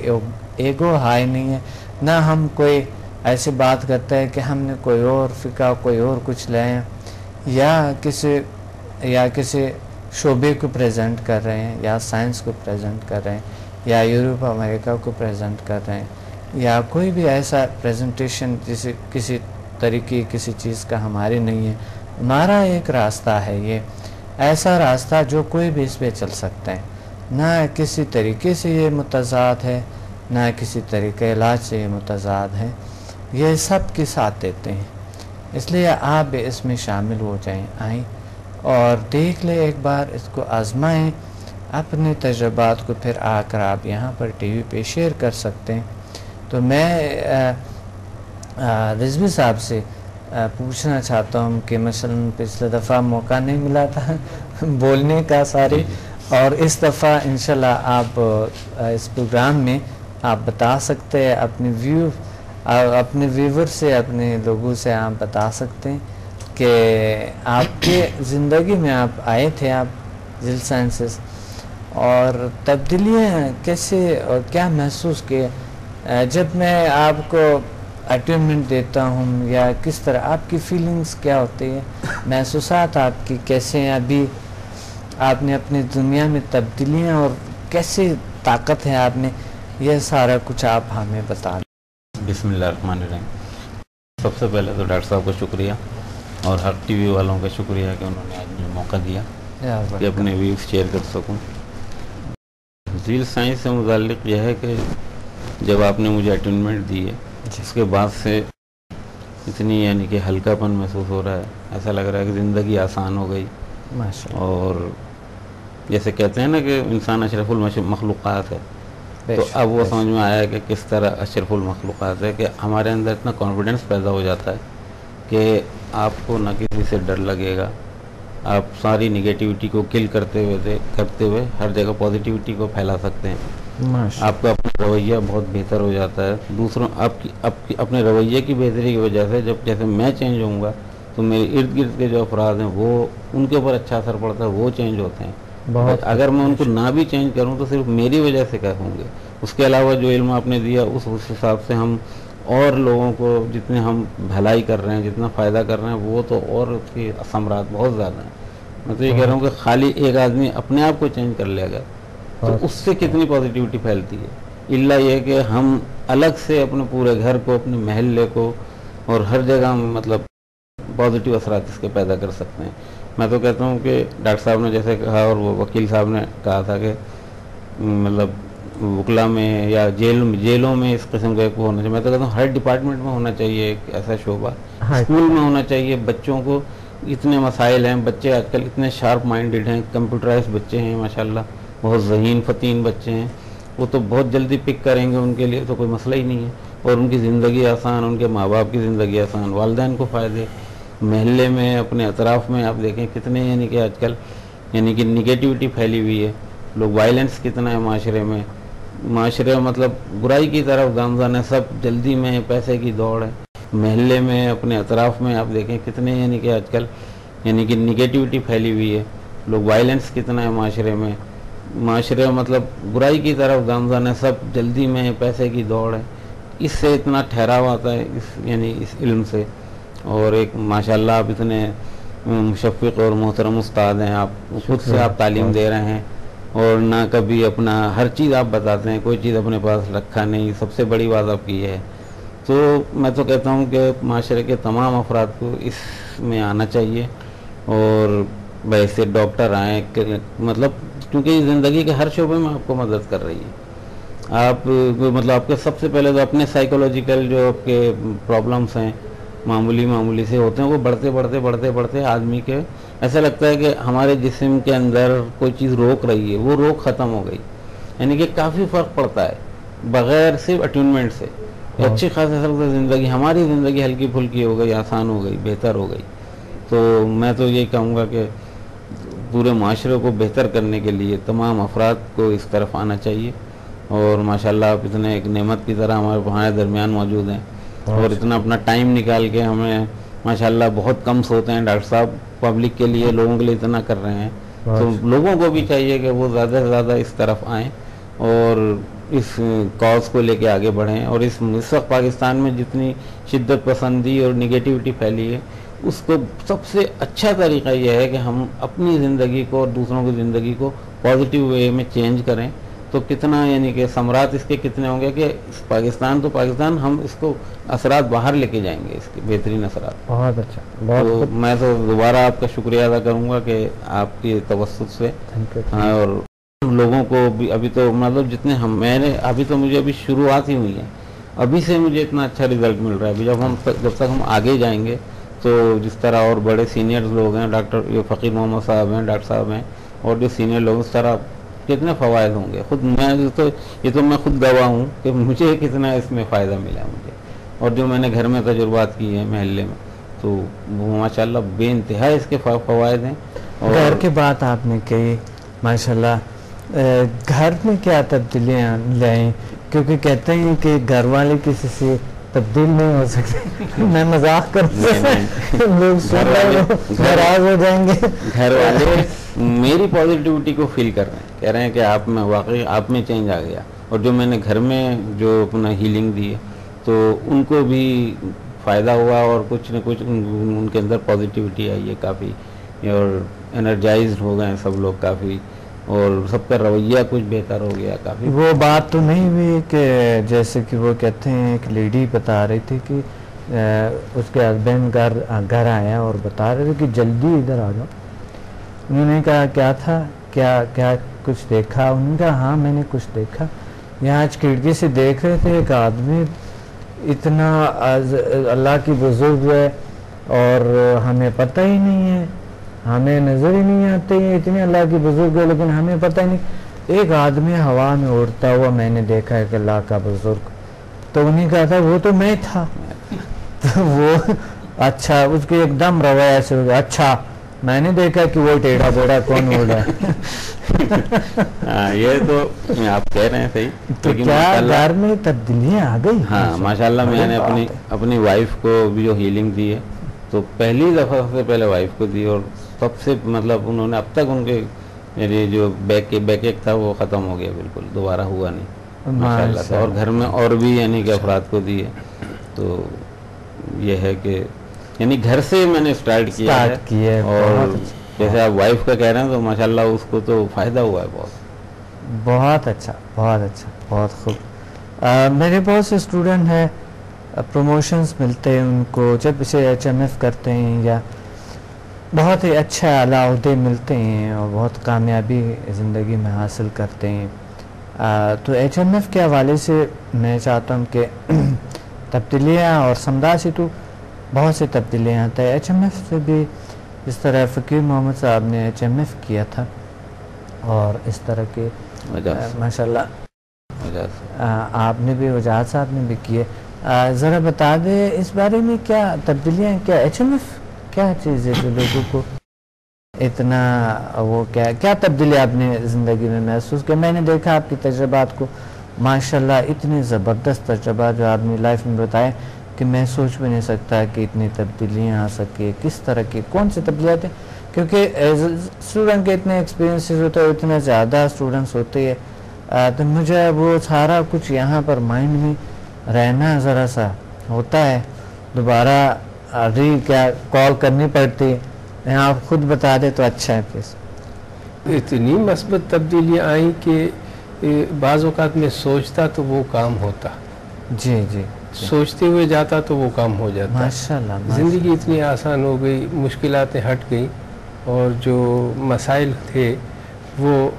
ایگو ہائی نہیں ہے، نہ ہم کوئی ایسی بات کرتے ہیں کہ ہم نے کوئی اور فقہ، کوئی اور کچھ لے ہیں، یا کسی شعبے کو پریزنٹ کر رہے ہیں، یا سائنس کو پریزنٹ کر رہے ہیں، یا یورپ امریکہ کو پریزنٹ کر رہے ہیں، یا کوئی بھی ایسا پریزنٹیشن جسے کسی طریقے کسی چیز کا ہماری نہیں ہے. ہمارا ایک راستہ ہے، یہ ایسا راستہ جو کوئی بھی اس پہ چل سکتا ہے. نہ کسی طریقے سے یہ متضاد ہے، نہ کسی طریقے علاج سے یہ متضاد ہے. یہ سب کے ساتھ دیتے ہیں. اس لیے آپ بھی اس میں شامل ہو جائیں، آئیں اور دیکھ لیں، ایک بار اس کو آزمائیں. اپنے تجربات کو پھر آ کر آپ یہاں پر ٹی وی پہ شیئر کر سکتے ہیں. تو میں رضوی صاحب سے پوچھنا چاہتا ہوں کہ مثلاً پچھلے دفعہ موقع نہیں ملا تھا بولنے کا سارے، اور اس دفعہ انشاءاللہ آپ اس پروگرام میں آپ بتا سکتے ہیں اپنے ویور سے، اپنے لوگوں سے آپ بتا سکتے ہیں کہ آپ کے زندگی میں آپ آئے تھے، آپ ذیل سائنسز، اور تبدیلیاں کیسے اور کیا محسوس کیے جب میں آپ کو اٹینمنٹ دیتا ہوں، یا کس طرح آپ کی فیلنگز کیا ہوتی ہے، محسوسات آپ کی کیسے ہیں؟ ابھی آپ نے اپنی دنیا میں تبدیلیاں اور کیسے طاقت ہے آپ نے، یہ سارا کچھ آپ ہمیں بتا دیں. بسم اللہ الرحمن الرحیم. سب سے پہلے تو ڈاکٹر صاحب کو شکریہ، اور ہر ٹی وی والوں کا شکریہ کہ انہوں نے آج مجھے موقع دیا کہ اپنے ویوز شیئر کر سکوں. ذیل سائنس سے متعلق یہ ہے کہ جب آپ نے مجھے اٹینمنٹ دی ہے، اس کے بعد سے اتنی یعنی کہ ہلکا پن محسوس ہو رہا ہے. ایسا لگ رہا ہے کہ زندگی آسان ہو گئی. اور جیسے کہتے ہیں نا کہ انسان اشرف المخلوقات ہے، تو اب وہ سمجھ میں آیا کہ کس طرح اشرف المخلوقات ہے، کہ ہمارے اندر اتنا کانفیڈنس پیدا ہو جاتا ہے کہ آپ کو نہ کسی سے ڈر لگے گا. آپ ساری نگیٹیوٹی کو کل کرتے ہوئے ہر جگہ پازیٹیوٹی کو پھیلا سکتے ہیں. آپ کا اپنا رویہ بہت بہتر ہو جاتا ہے. دوسروں اپنے رویے کی بہتری کی وجہ سے جب جیسے میں چینج ہوں گا تو میرے ارد گرد کے جو افراد ہیں وہ ان کے اوپر اچھا اثر پڑتا ہے، وہ چینج ہوتے ہیں. اگر میں ان کو نہ بھی چینج کروں تو صرف میری وجہ سے کیا ہوں گے. اس کے علاوہ جو علم آپ نے دیا اس حساب سے ہم اور لوگوں کو جتنے ہم بھلائی کر رہے ہیں، جتنا فائدہ کر رہے ہیں، وہ تو اور اس کی ثمرات بہت زیادہ ہیں. میں تو یہ کہہ رہا ہوں کہ خالی ایک آدمی اپنے آپ کو چینج کر لے گا تو اس سے کتنی پازیٹیوٹی پھیلتی ہے، الا یہ کہ ہم الگ سے اپنے پورے گھر کو، اپنے محلے کو اور ہر جگہ مطلب پازیٹیو اثرات اس کے پیدا کر سکتے ہیں۔ میں تو کہتا ہوں کہ ڈاکٹر صاحب نے جیسے کہا اور وہ وکیل صاحب نے کہا تھا کہ مطلب وکلا میں یا جیلوں میں اس قسم کا ایک ہونا چاہیے، میں تو کہتا ہوں ہر ڈپارٹمنٹ میں ہونا چاہیے ایک ایسا شعبہ، اسکول میں ہونا چاہیے۔ بچوں کو اتنے مسائل ہیں، بچے آج کل اتنے شارپ مائنڈڈ ہیں، کمپیوٹرائز بچے ہیں ماشاءاللہ، بہت ذہین فتین بچے ہیں، وہ تو بہت جلدی پک کریں گے، ان کے لیے تو کوئی مسئلہ ہی نہیں ہے، اور ان کی زندگی آسان، ان کے ماں باپ کی زندگی آسان، والدین کو فائدے۔ محلے میں اپنے اطراف میں آپ دیکھیں کتنے یعنی کہ آج کل یعنی کہ نگیٹیوٹی پھیلی ہوئی ہے، لوگ وائلنس کتنا ہے معاشرے میں مطلب برائی کی طرف گامزن ہے، سب جلدی میں پیسے کی دوڑ ہے۔ محلے میں اپنے اطراف میں آپ دیکھیں کتنے یعنی کہ آج کل یعنی کہ نگیٹیوٹی پھیلی ہوئی ہے، لوگ وائلنس کتنا ہے معاشرے مطلب برائی کی طرف گامزن ہے، سب جلدی میں پیسے کی دوڑ ہے۔ اس سے اتنا ٹھہراؤ آتا ہے اس علم سے، اور ایک ماشاءاللہ آپ اتنے مشفق اور محترم استاد ہیں، آپ خود سے آپ تعلیم دے رہے ہیں، اور نہ کبھی اپنا ہر چیز آپ بتاتے ہیں، کوئی چیز اپنے پاس رکھا نہیں، سب سے بڑی بات آپ کی ہے۔ تو میں تو کہتا ہوں کہ معاشرے کے تمام افراد کو اس میں آنا چاہیے، اور ویسے ڈاکٹر آئیں مطلب کیونکہ یہ زندگی کے ہر شعبے میں آپ کو مدد کر رہی ہے۔ آپ مطلب آپ کے سب سے پہلے تو اپنے سائیکولوجیکل جو آپ کے پرابلمس ہیں معمولی سے ہوتے ہیں، وہ بڑھتے آدمی کے ایسا لگتا ہے کہ ہمارے جسم کے اندر کوئی چیز روک رہی ہے، وہ روک ختم ہو گئی، یعنی کہ کافی فرق پڑتا ہے بغیر صرف اٹیونمنٹ سے۔ اچھی خاصی زندگی، ہماری زندگی ہلکی پھلکی ہو گئی، آسان ہو گئی، بہتر ہو گئی۔ تو میں تو یہی کہوں گا کہ پورے معاشرے کو بہتر کرنے کے لیے تمام افراد کو اس طرف آنا چاہیے، اور ماشاءاللہ آپ اتنے ایک نعمت کی طرح ہمارے درمیان موجود ہیں، اور اتنا اپنا ٹائم نکال کے ہمیں ماشاءاللہ بہت کم سوتے ہیں ڈاکٹر صاحب، پبلک کے لیے لوگوں کے لیے اتنا کر رہے ہیں، تو لوگوں کو بھی چاہیے کہ وہ زیادہ سے زیادہ اس طرف آئیں اور اس کاز کو لے کے آگے بڑھیں، اور اس وقت پاکستان میں جتنی شدت پسندی اور نگیٹیوٹی پھیلی ہے، اس کو سب سے اچھا طریقہ یہ ہے کہ ہم اپنی زندگی کو اور دوسروں کی زندگی کو پازیٹیو وے میں چینج کریں، تو کتنا یعنی کہ ثمرات اس کے کتنے ہوں گے کہ پاکستان تو پاکستان، ہم اس کو اثرات باہر لے کے جائیں گے، اس کے بہترین اثرات۔ بہت اچھا، تو میں تو دوبارہ آپ کا شکریہ ادا کروں گا کہ آپ کی توسط سے، اور لوگوں کو بھی ابھی تو مطلب جتنے میں نے ابھی تو مجھے ابھی شروعات ہی ہوئی ہیں، ابھی سے مجھے اتنا اچھا رزلٹ مل رہا ہے۔ ابھی جب تک ہم آگے جائیں گے تو جس طرح اور بڑے سینئرز لوگ ہیں، ڈاکٹر فقیر محمد صاحب ہیں، ڈاکٹر صاحب ہیں، اور جو سینئر لوگ، اس طرح کتنے فوائد ہوں گے۔ خود میں میں خود گواہ ہوں کہ مجھے کتنا اس میں فائدہ ملا مجھے، اور جو میں نے گھر میں تجربات کیے ہیں محلے میں، تو وہ ماشاءاللہ بے انتہا اس کے فوائد ہیں۔ اور گھر کی بات آپ نے کہی ماشاءاللہ، گھر میں کیا تبدیلیاں لائیں؟ کیونکہ کہتے ہیں کہ گھر والے کسی سے تبدیل نہیں ہو سکتے، میں مذاق کرتا ہوں، لوگ ناراض ہو جائیں گے۔ گھر والے میری پازیٹیوٹی کو فیل کر رہے ہیں، کہہ رہے ہیں کہ آپ میں واقعی آپ میں چینج آ گیا، اور جو میں نے گھر میں جو اپنا ہیلنگ دی ہے تو ان کو بھی فائدہ ہوا، اور کچھ نہ کچھ ان کے اندر پازیٹیوٹی آئی ہے کافی، اور انرجائزڈ ہو گئے ہیں سب لوگ کافی، اور سب کا رویہ کچھ بہتر ہو گیا کافی۔ وہ بات تو نہیں ہوئی کہ جیسے کہ وہ کہتے ہیں، ایک لیڈی بتا رہی تھی کہ اس کے ہسبینڈ گھر آیا اور بتا رہے تھے کہ جلدی ادھر آ جاؤ۔ انہوں نے کہا کیا تھا، کیا کچھ دیکھا؟ انہوں نے کہا ہاں میں نے کچھ دیکھا، یہاں آج کھڑکی سے دیکھ رہے تھے، ایک آدمی اتنا اللہ کی بزرگ ہے اور ہمیں پتہ ہی نہیں ہے، ہمیں نظر ہی نہیں آتے ہیں، اتنے اللہ کی بزرگ ہے لیکن ہمیں پتہ ہی نہیں، ایک آدمی ہوا میں اڑتا ہوا میں نے دیکھا ہے کہ اللہ کا بزرگ، تو انہیں کہا تھا وہ تو میں تھا، تو وہ اچھا، اس کے ایک دم رویہ سے ہو گیا، اچھا میں نے دیکھا کہ وہ ٹیڑھا بیڑا کون اڑ رہا ہے۔ یہ تو آپ کہہ رہے ہیں صحیح، تو کیا گھر میں تبدیلیاں آ گئی؟ ہاں ماشاءاللہ، میں نے اپنی وائف کو بھی جو ہیلنگ دی ہے تو پہلی دفعہ سب سے پہلے وائف کو دی، اور سب سے مطلب انہوں نے اب تک ان کے میری جو بیک ایک تھا وہ ختم ہو گیا، بالکل دوبارہ ہوا نہیں ماشاءاللہ سے، اور گھر میں اور بھی یعنی کہ افراد کو دی ہے۔ تو یہ ہے کہ یعنی گھر سے میں نے اسٹارٹ کیا ہے، اور جیسے آپ وائف کا کہہ رہے ہیں تو ماشاءاللہ اس کو تو فائدہ ہوا ہے بہت. بہت اچھا بہت خوب. میرے بہت سے اسٹوڈنٹ ہیں پروموشنز ملتے ہیں ان کو جب اسے HMF کرتے ہیں یا بہت ہی اچھا اعلیٰ عہدے ملتے ہیں اور بہت کامیابی زندگی میں حاصل کرتے ہیں. تو HMF کے حوالے سے میں چاہتا ہوں کہ تبدیلیاں اور سمدہ سے تو بہت سی تبدیلیاں آتا ہے. HMF سے بھی اس طرح فقیر محمد صاحب نے HMF کیا تھا اور اس طرح کے ماشاءاللہ آپ نے بھی وجاہت صاحب نے بھی کیے. ذرا بتا دیں اس بارے میں کیا تبدیلیاں کیا HMF کیا چیز ہے جو لوگوں کو اتنا وہ کیا تبدیلی آپ نے زندگی میں محسوس کیا؟ میں نے دیکھا آپ کی تجربات کو ماشاءاللہ اتنے زبردست تجربات جو آپ نے لائف میں بتائے کہ میں سوچ بھی نہیں سکتا کہ اتنی تبدیلیاں آ سکے. کس طرح کی کون سی تبدیلیاں ہیں؟ کیونکہ اسٹوڈنٹ کے اتنے ایکسپیرینسز ہوتے ہیں اتنے زیادہ اسٹوڈنٹس ہوتے ہیں تو مجھے وہ سارا کچھ یہاں پر مائنڈ میں رہنا ذرا سا ہوتا ہے. دوبارہ کیا کال کرنی پڑتی ہے؟ آپ خود بتا دیں تو اچھا ہے پلیز. اتنی مثبت تبدیلیاں آئیں کہ بعض اوقات میں سوچتا تو وہ کام ہوتا. جی سوچتے ہوئے جاتا تو وہ کام ہو جاتا. ماشاءاللہ زندگی اتنی آسان ہو گئی, مشکلاتیں ہٹ گئیں اور جو مسائل تھے وہ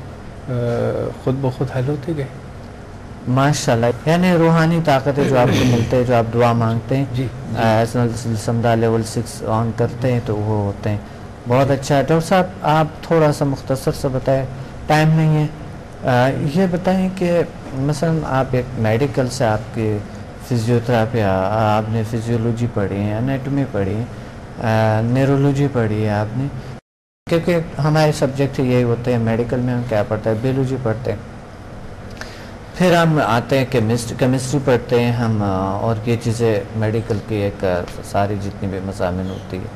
خود بخود حل ہوتے گئے. ماشاءاللہ. یعنی روحانی طاقتیں جو آپ کو ملتے ہیں, جو آپ دعا مانگتے ہیں, جی سمدہ لیول 6 آن کرتے ہیں تو وہ ہوتے ہیں. بہت اچھا. ڈاکٹر صاحب آپ تھوڑا سا مختصر سے بتائیں, ٹائم نہیں ہے, یہ بتائیں کہ مثلا آپ ایک میڈیکل سے آپ کے فزیوتھراپی, آپ نے فزیولوجی پڑھی ہے, انیٹمی پڑھی ہے, نیورولوجی پڑھی ہے آپ نے, کیونکہ ہمارے سبجیکٹ یہی ہوتے ہیں. میڈیکل میں ہم کیا پڑھتے ہیں؟ بیولوجی پڑھتے ہیں, پھر ہم آتے ہیں کیمسٹری پڑھتے ہیں ہم, اور یہ چیزیں میڈیکل کی ایک ساری جتنی بھی مضامین ہوتی ہے.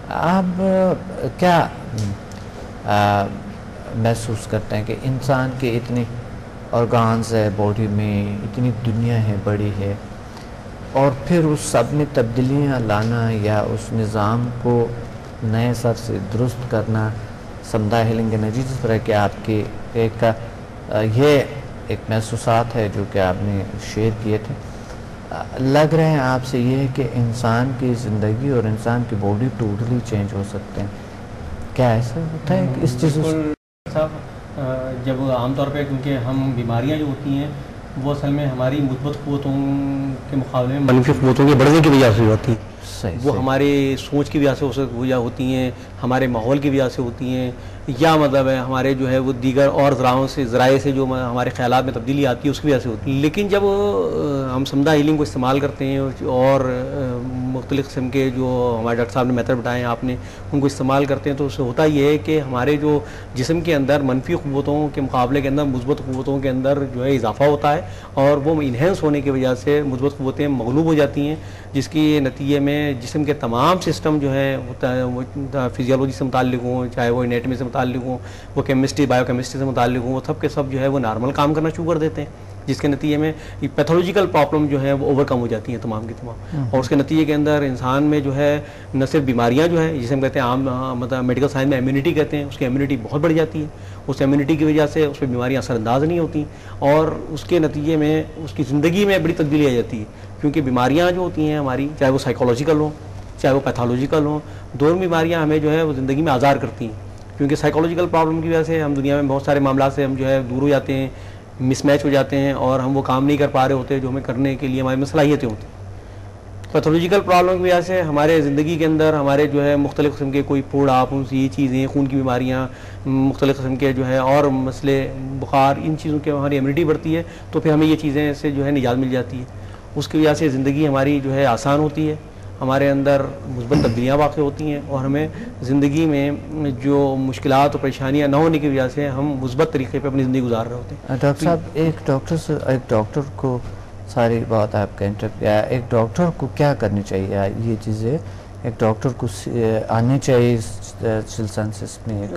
آپ کیا محسوس کرتے ہیں کہ انسان کے اتنی آرگانز ہے باڈی میں, اتنی دنیا ہے بڑی ہے, اور پھر اس سب میں تبدیلیاں لانا یا اس نظام کو نئے سر سے درست کرنا, سمدہ ہیلنگ انرجی جس طرح کہ آپ کی ایک یہ ایک محسوسات ہے جو کہ آپ نے شیئر کیے تھے, لگ رہے ہیں آپ سے یہ ہے کہ انسان کی زندگی اور انسان کی باڈی ٹوٹلی چینج ہو سکتے ہیں. کیا ایسا ہوتا ہے کہ اس چیز صاحب جب عام طور پہ کیونکہ ہم بیماریاں جو ہوتی ہیں وہ اصل میں ہماری مثبت قوتوں کے مقابلے میں منفی قوتوں کے بڑھنے کی وجہ سے ہوتی ہیں. وہ ہمارے سوچ کی وجہ سے ہوتی ہیں, ہمارے ماحول کی وجہ سے ہوتی ہیں, یا مطلب ہے ہمارے جو ہے وہ دیگر اور ذرائع سے جو ہمارے خیالات میں تبدیلی آتی ہے اس کی وجہ سے ہوتی ہے. لیکن جب ہم سمدہ ہیلنگ کو استعمال کرتے ہیں اور مختلف قسم کے جو ہمارے ڈاکٹر صاحب نے میتھڈ بتائے ہیں آپ نے ان کو استعمال کرتے ہیں تو اس سے ہوتا یہ ہے کہ ہمارے جو جسم کے اندر منفی قوتوں کے مقابلے کے اندر مثبت قوتوں کے اندر جو ہے اضافہ ہوتا ہے, اور وہ انہینس ہونے کی وجہ سے مثبت قوتیں مغلوب ہو جاتی ہیں, جس کی نتیجے میں جسم کے تمام سسٹم جو ہے وہ فزیولوجی سے متعلق ہوں, چاہے وہ انیٹمی سے متعلق ہوں, وہ کیمسٹری بایو کیمسٹری سے متعلق ہوں, وہ سب کے سب جو ہے وہ نارمل کام کرنا شروع کر دیتے ہیں, جس کے نتیجے میں پیتھولوجیکل پرابلم جو ہے وہ اوور کم ہو جاتی ہیں تمام کی تمام. اور اس کے نتیجے کے اندر انسان میں جو ہے نہ صرف بیماریاں جو ہے جسے ہم کہتے ہیں عام مطلب میڈیکل سائنس میں امیونٹی کہتے ہیں, اس کی امیونٹی بہت بڑھ جاتی ہے. اس امیونٹی کی وجہ سے اس پہ بیماریاں اثر انداز نہیں ہوتی, اور اس کے نتیجے میں اس کی زندگی میں بڑی تبدیلی آ جاتی ہے. کیونکہ بیماریاں جو ہوتی ہیں ہماری, چاہے وہ سائیکولوجیکل ہوں چاہے وہ پیتھولوجیکل ہوں, دونوں بیماریاں ہمیں جو ہے وہ زندگی میں آزار کرتی ہیں. کیونکہ سائیکولوجیکل پرابلم کی وجہ سے ہم دنیا میں بہت سارے معاملات سے ہم جو ہے دور ہو جاتے ہیں, مس میچ ہو جاتے ہیں, اور ہم وہ کام نہیں کر پا رہے ہوتے جو ہمیں کرنے کے لیے ہمارے میں صلاحیتیں ہوتی ہیں. پیتھولوجیکل پرابلم کی وجہ سے ہمارے زندگی کے اندر ہمارے جو ہے مختلف قسم کے کوئی پھوڑا پھنسی چیزیں, خون کی بیماریاں, مختلف قسم کے جو ہے اور مسئلے, بخار, ان چیزوں کی ہماری امیونٹی بڑھتی ہے تو پھر ہمیں یہ چیزیں سے جو ہے نجات مل جاتی ہے. اس کی وجہ سے زندگی ہماری جو ہے آسان ہوتی ہے, ہمارے اندر مثبت تبدیلیاں واقع ہوتی ہیں, اور ہمیں زندگی میں جو مشکلات اور پریشانیاں نہ ہونے کی وجہ سے ہم مثبت طریقے پہ اپنی زندگی گزار رہے ہوتے ہیں. ڈاکٹر صاحب ایک ڈاکٹر کو ساری بات آپ کا انٹرپٹ, ایک ڈاکٹر کو کیا کرنی چاہیے یہ چیزیں ایک ڈاکٹر کو آنی چاہیے سلسنسس میں؟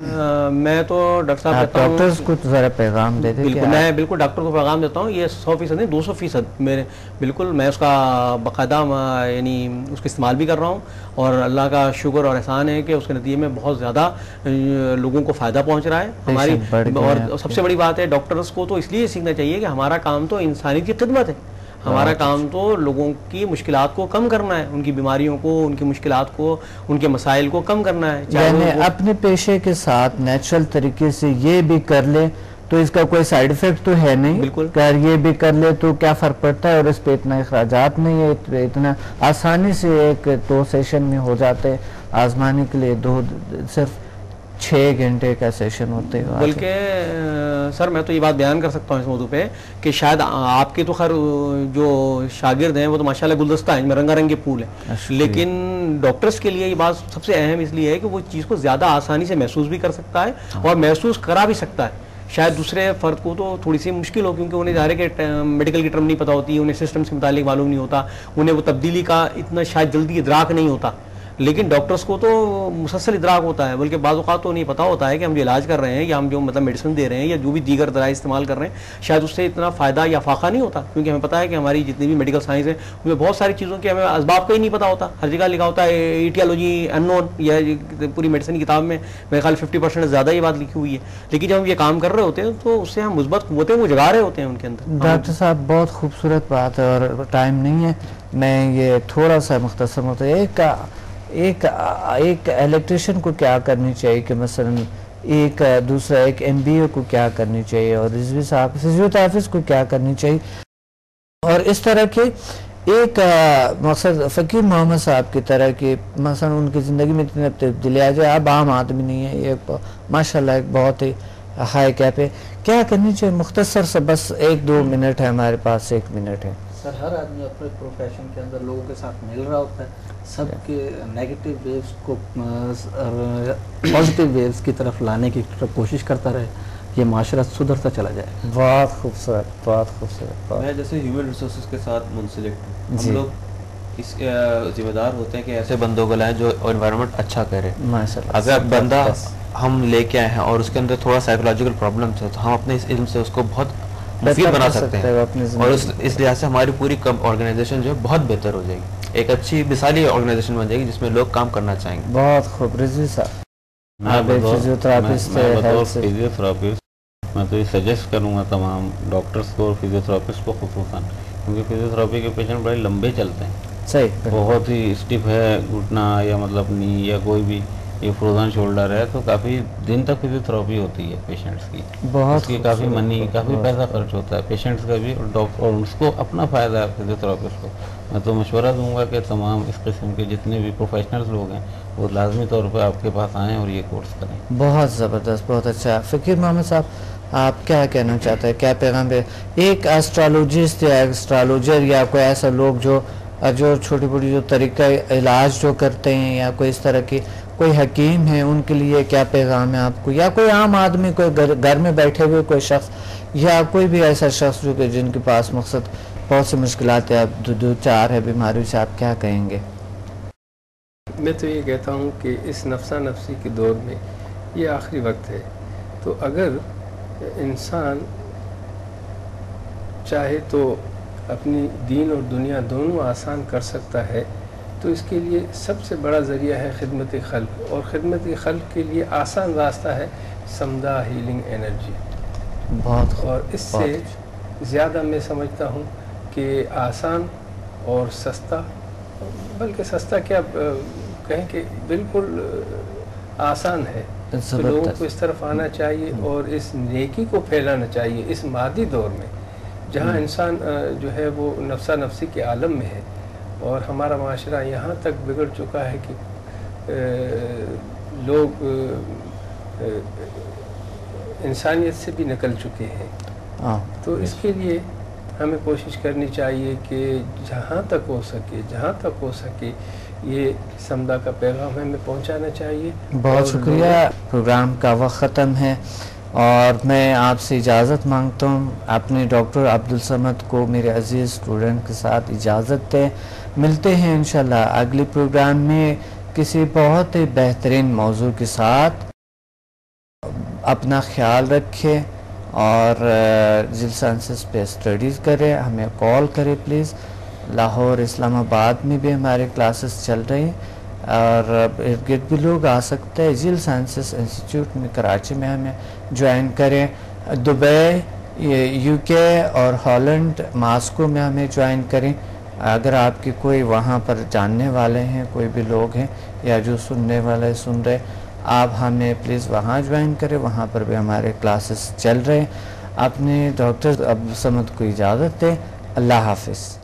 میں تو ڈاکٹر صاحب کہتا ہوں ڈاکٹرز کو ذرا پیغام دے دیں. بالکل میں بالکل ڈاکٹر کو پیغام دیتا ہوں, یہ 100% نہیں 200% میرے بالکل میں اس کا باقاعدہ یعنی اس کا استعمال بھی کر رہا ہوں, اور اللہ کا شکر اور احسان ہے کہ اس کے نتیجے میں بہت زیادہ لوگوں کو فائدہ پہنچ رہا ہے ہماری. اور سب سے بڑی بات ہے ڈاکٹرز کو تو اس لیے سیکھنا چاہیے کہ ہمارا کام تو انسانیت کی خدمت ہے, ہمارا کام تو لوگوں کی مشکلات کو کم کرنا ہے, ان کی بیماریوں کو, ان کی مشکلات کو, ان کے مسائل کو کم کرنا ہے. یعنی اپنے پیشے کے ساتھ نیچرل طریقے سے یہ بھی کر لے تو اس کا کوئی سائیڈ ایفیکٹ تو ہے نہیں. بالکل اگر یہ بھی کر لے تو کیا فرق پڑتا ہے, اور اس پہ اتنا اخراجات نہیں ہے, اتنا آسانی سے 1-2 سیشن میں ہو جاتے. آزمانے کے لیے صرف 6 گھنٹے کا سیشن ہوتے ہیں. بلکہ سر میں تو یہ بات بیان کر سکتا ہوں اس موضوع پہ کہ شاید آپ کے تو خیر جو شاگرد ہیں وہ تو ماشاءاللہ گلدستہ ہیں, رنگا رنگ کے پھول ہیں, لیکن ڈاکٹرز کے لیے یہ بات سب سے اہم اس لیے ہے کہ وہ چیز کو زیادہ آسانی سے محسوس بھی کر سکتا ہے اور محسوس کرا بھی سکتا ہے. شاید دوسرے فرد کو تو تھوڑی سی مشکل ہو, کیونکہ انہیں ظاہر ہے کہ میڈیکل کی ٹرم نہیں پتہ ہوتی, انہیں سسٹم سے متعلق معلوم نہیں ہوتا, انہیں وہ تبدیلی کا اتنا شاید جلدی ادراک نہیں ہوتا. لیکن ڈاکٹرز کو تو مسلسل ادراک ہوتا ہے, بلکہ بعض اوقات تو نہیں پتہ ہوتا ہے کہ ہم جو علاج کر رہے ہیں یا ہم جو مطلب میڈیسن دے رہے ہیں یا جو بھی دیگر ذرائع استعمال کر رہے ہیں شاید اس سے اتنا فائدہ یا فاقہ نہیں ہوتا, کیونکہ ہمیں پتہ ہے کہ ہماری جتنی بھی میڈیکل سائنس ہے ان میں بہت ساری چیزوں کے ہمیں اسباب کا ہی نہیں پتہ ہوتا. ہر جگہ لکھا ہوتا ہے ایٹیالوجی ان نون, یا پوری میڈیسن کی کتاب میں میرے خیال 50% زیادہ یہ بات لکھی ہوئی ہے. لیکن جب ہم یہ کام کر رہے ہوتے ہیں تو اس سے ہم مثبت قوتیں وہ جگا رہے ہوتے ہیں ان کے اندر. ڈاکٹر صاحب بہت خوبصورت بات ہے اور ٹائم نہیں ہے, میں یہ تھوڑا سا مختصر ہوتا ہے. ایک الیکٹریشین کو کیا کرنی چاہیے کہ مثلا ایک ایم بی اے کو کیا کرنی چاہیے, اور رضوی صاحب فزیوتھراپسٹ کو کیا کرنی چاہیے, اور اس طرح کے ایک مقصد فقیر محمد صاحب کی طرح کی مثلا ان کی زندگی میں اتنی تبدیلی آ جائے. اب عام آدمی نہیں ہے, یہ ماشاءاللہ ایک بہت ہی ہائی کیپ ہے, کیا کرنی چاہیے مختصر سے, بس 1-2 منٹ ہے ہمارے پاس, 1 منٹ ہے. سر ہر آدمی اپنے پروفیشن کے اندر لوگوں کے ساتھ مل رہا ہوتا ہے, سب کے نیگیٹو ویوز کو پازیٹیو ویوز کی طرف لانے کی کوشش کرتا رہے, یہ معاشرہ سدھرتا چلا جائے. بہت خوبصورت, بہت خوبصورت. میں جیسے ہیومن ریسورسز کے ساتھ منسلک ہوں, ہم لوگ اس ذمہ دار ہوتے ہیں کہ ایسے بندوں کو لائیں جو انوائرمنٹ اچھا کرے. اگر بندہ ہم لے کے آئے ہیں اور اس کے اندر تھوڑا سائیکولوجیکل پرابلمس ہے تو ہم اپنے اس علم سے اس کو بہت مفید بنا سکتے ہیں, اور اس لحاظ سے ہماری پوری آرگنائزیشن جو ہے بہت بہتر ہو جائے گی, ایک اچھی مثالی آرگنائزیشن بن جائے گی جس میں لوگ کام کرنا چاہیں گے. بہت خوب. رضوی صاحب میں تو یہ سجیسٹ کروں گا تمام ڈاکٹرس کو اور فزیوتھراپسٹ کو خصوصاً, کیونکہ فزیوتھراپی کے پیشنٹ بڑے لمبے چلتے ہیں, صحیح بہت ہی اسٹیف ہے گھٹنا یا مطلب نی یا کوئی بھی یہ فروزن شولڈر ہے, تو کافی دن تک فزیوتھراپی ہوتی ہے پیشنٹس کی, اس کی کافی منی کافی پیسہ خرچ ہوتا ہے پیشنٹس کا بھی, اور اس کو اپنا فائدہ ہے فزیوتھراپسٹ کو. میں تو مشورہ دوں گا کہ تمام اس قسم کے جتنے بھی پروفیشنلز لوگ ہیں وہ لازمی طور پہ آپ کے پاس آئیں اور یہ کورس کریں. بہت زبردست, بہت اچھا. فقیر محمد صاحب آپ کیا کہنا چاہتے ہیں, کیا پیغام پہ ایک ایسٹرالوجسٹ یا ایسٹرالوجر یا کوئی ایسا لوگ جو چھوٹی بڑی جو طریقہ علاج جو کرتے ہیں, یا کوئی اس طرح کی کوئی حکیم ہے, ان کے لیے کیا پیغام ہے آپ کو, یا کوئی عام آدمی, کوئی گھر میں بیٹھے ہوئے کوئی شخص, یا کوئی بھی ایسا شخص جو کہ جن کے پاس مقصد بہت سی مشکلات ہے, اب 2-4 ہے بیماریوں سے, آپ کیا کہیں گے؟ میں تو یہ کہتا ہوں کہ اس نفسا نفسی کے دور میں یہ آخری وقت ہے, تو اگر انسان چاہے تو اپنی دین اور دنیا دونوں آسان کر سکتا ہے, تو اس کے لیے سب سے بڑا ذریعہ ہے خدمت خلق, اور خدمت خلق کے لیے آسان راستہ ہے سمدہ ہیلنگ انرجی. اور اس سے زیادہ میں سمجھتا ہوں کہ آسان اور سستا, بلکہ سستا کیا کہیں کہ بالکل آسان ہے, تو لوگوں کو اس طرف آنا چاہیے اور اس نیکی کو پھیلانا چاہیے اس مادی دور میں جہاں انسان جو ہے وہ نفسا نفسی کے عالم میں ہے, اور ہمارا معاشرہ یہاں تک بگڑ چکا ہے کہ لوگ انسانیت سے بھی نکل چکے ہیں. تو اس کے لیے ہمیں کوشش کرنی چاہیے کہ جہاں تک ہو سکے یہ سمدہ کا پیغام ہمیں پہنچانا چاہیے. بہت شکریہ. پروگرام کا وقت ختم ہے اور میں آپ سے اجازت مانگتا ہوں. اپنے ڈاکٹر عبدالصمد کو میرے عزیز اسٹوڈنٹ کے ساتھ اجازت دیں. ملتے ہیں انشاءاللہ اگلی پروگرام میں کسی بہت ہی بہترین موضوع کے ساتھ. اپنا خیال رکھیں اور جل سائنسز پہ اسٹڈیز کریں. ہمیں کال کریں پلیز. لاہور اسلام آباد میں بھی ہمارے کلاسز چل رہے ہیں اور ارد گرد بھی لوگ آ سکتے ہیں. جل سائنسز انسٹیٹیوٹ میں کراچی میں ہمیں جوائن کریں. دبئی یو کے اور ہالینڈ ماسکو میں ہمیں جوائن کریں. اگر آپ کے کوئی وہاں پر جاننے والے ہیں, کوئی بھی لوگ ہیں یا جو سننے والے سن رہے, آپ ہمیں پلیز وہاں جوائن کریں. وہاں پر بھی ہمارے کلاسز چل رہے ہیں. اپنے ڈاکٹر عبدالصمد کو اجازت دیں. اللہ حافظ.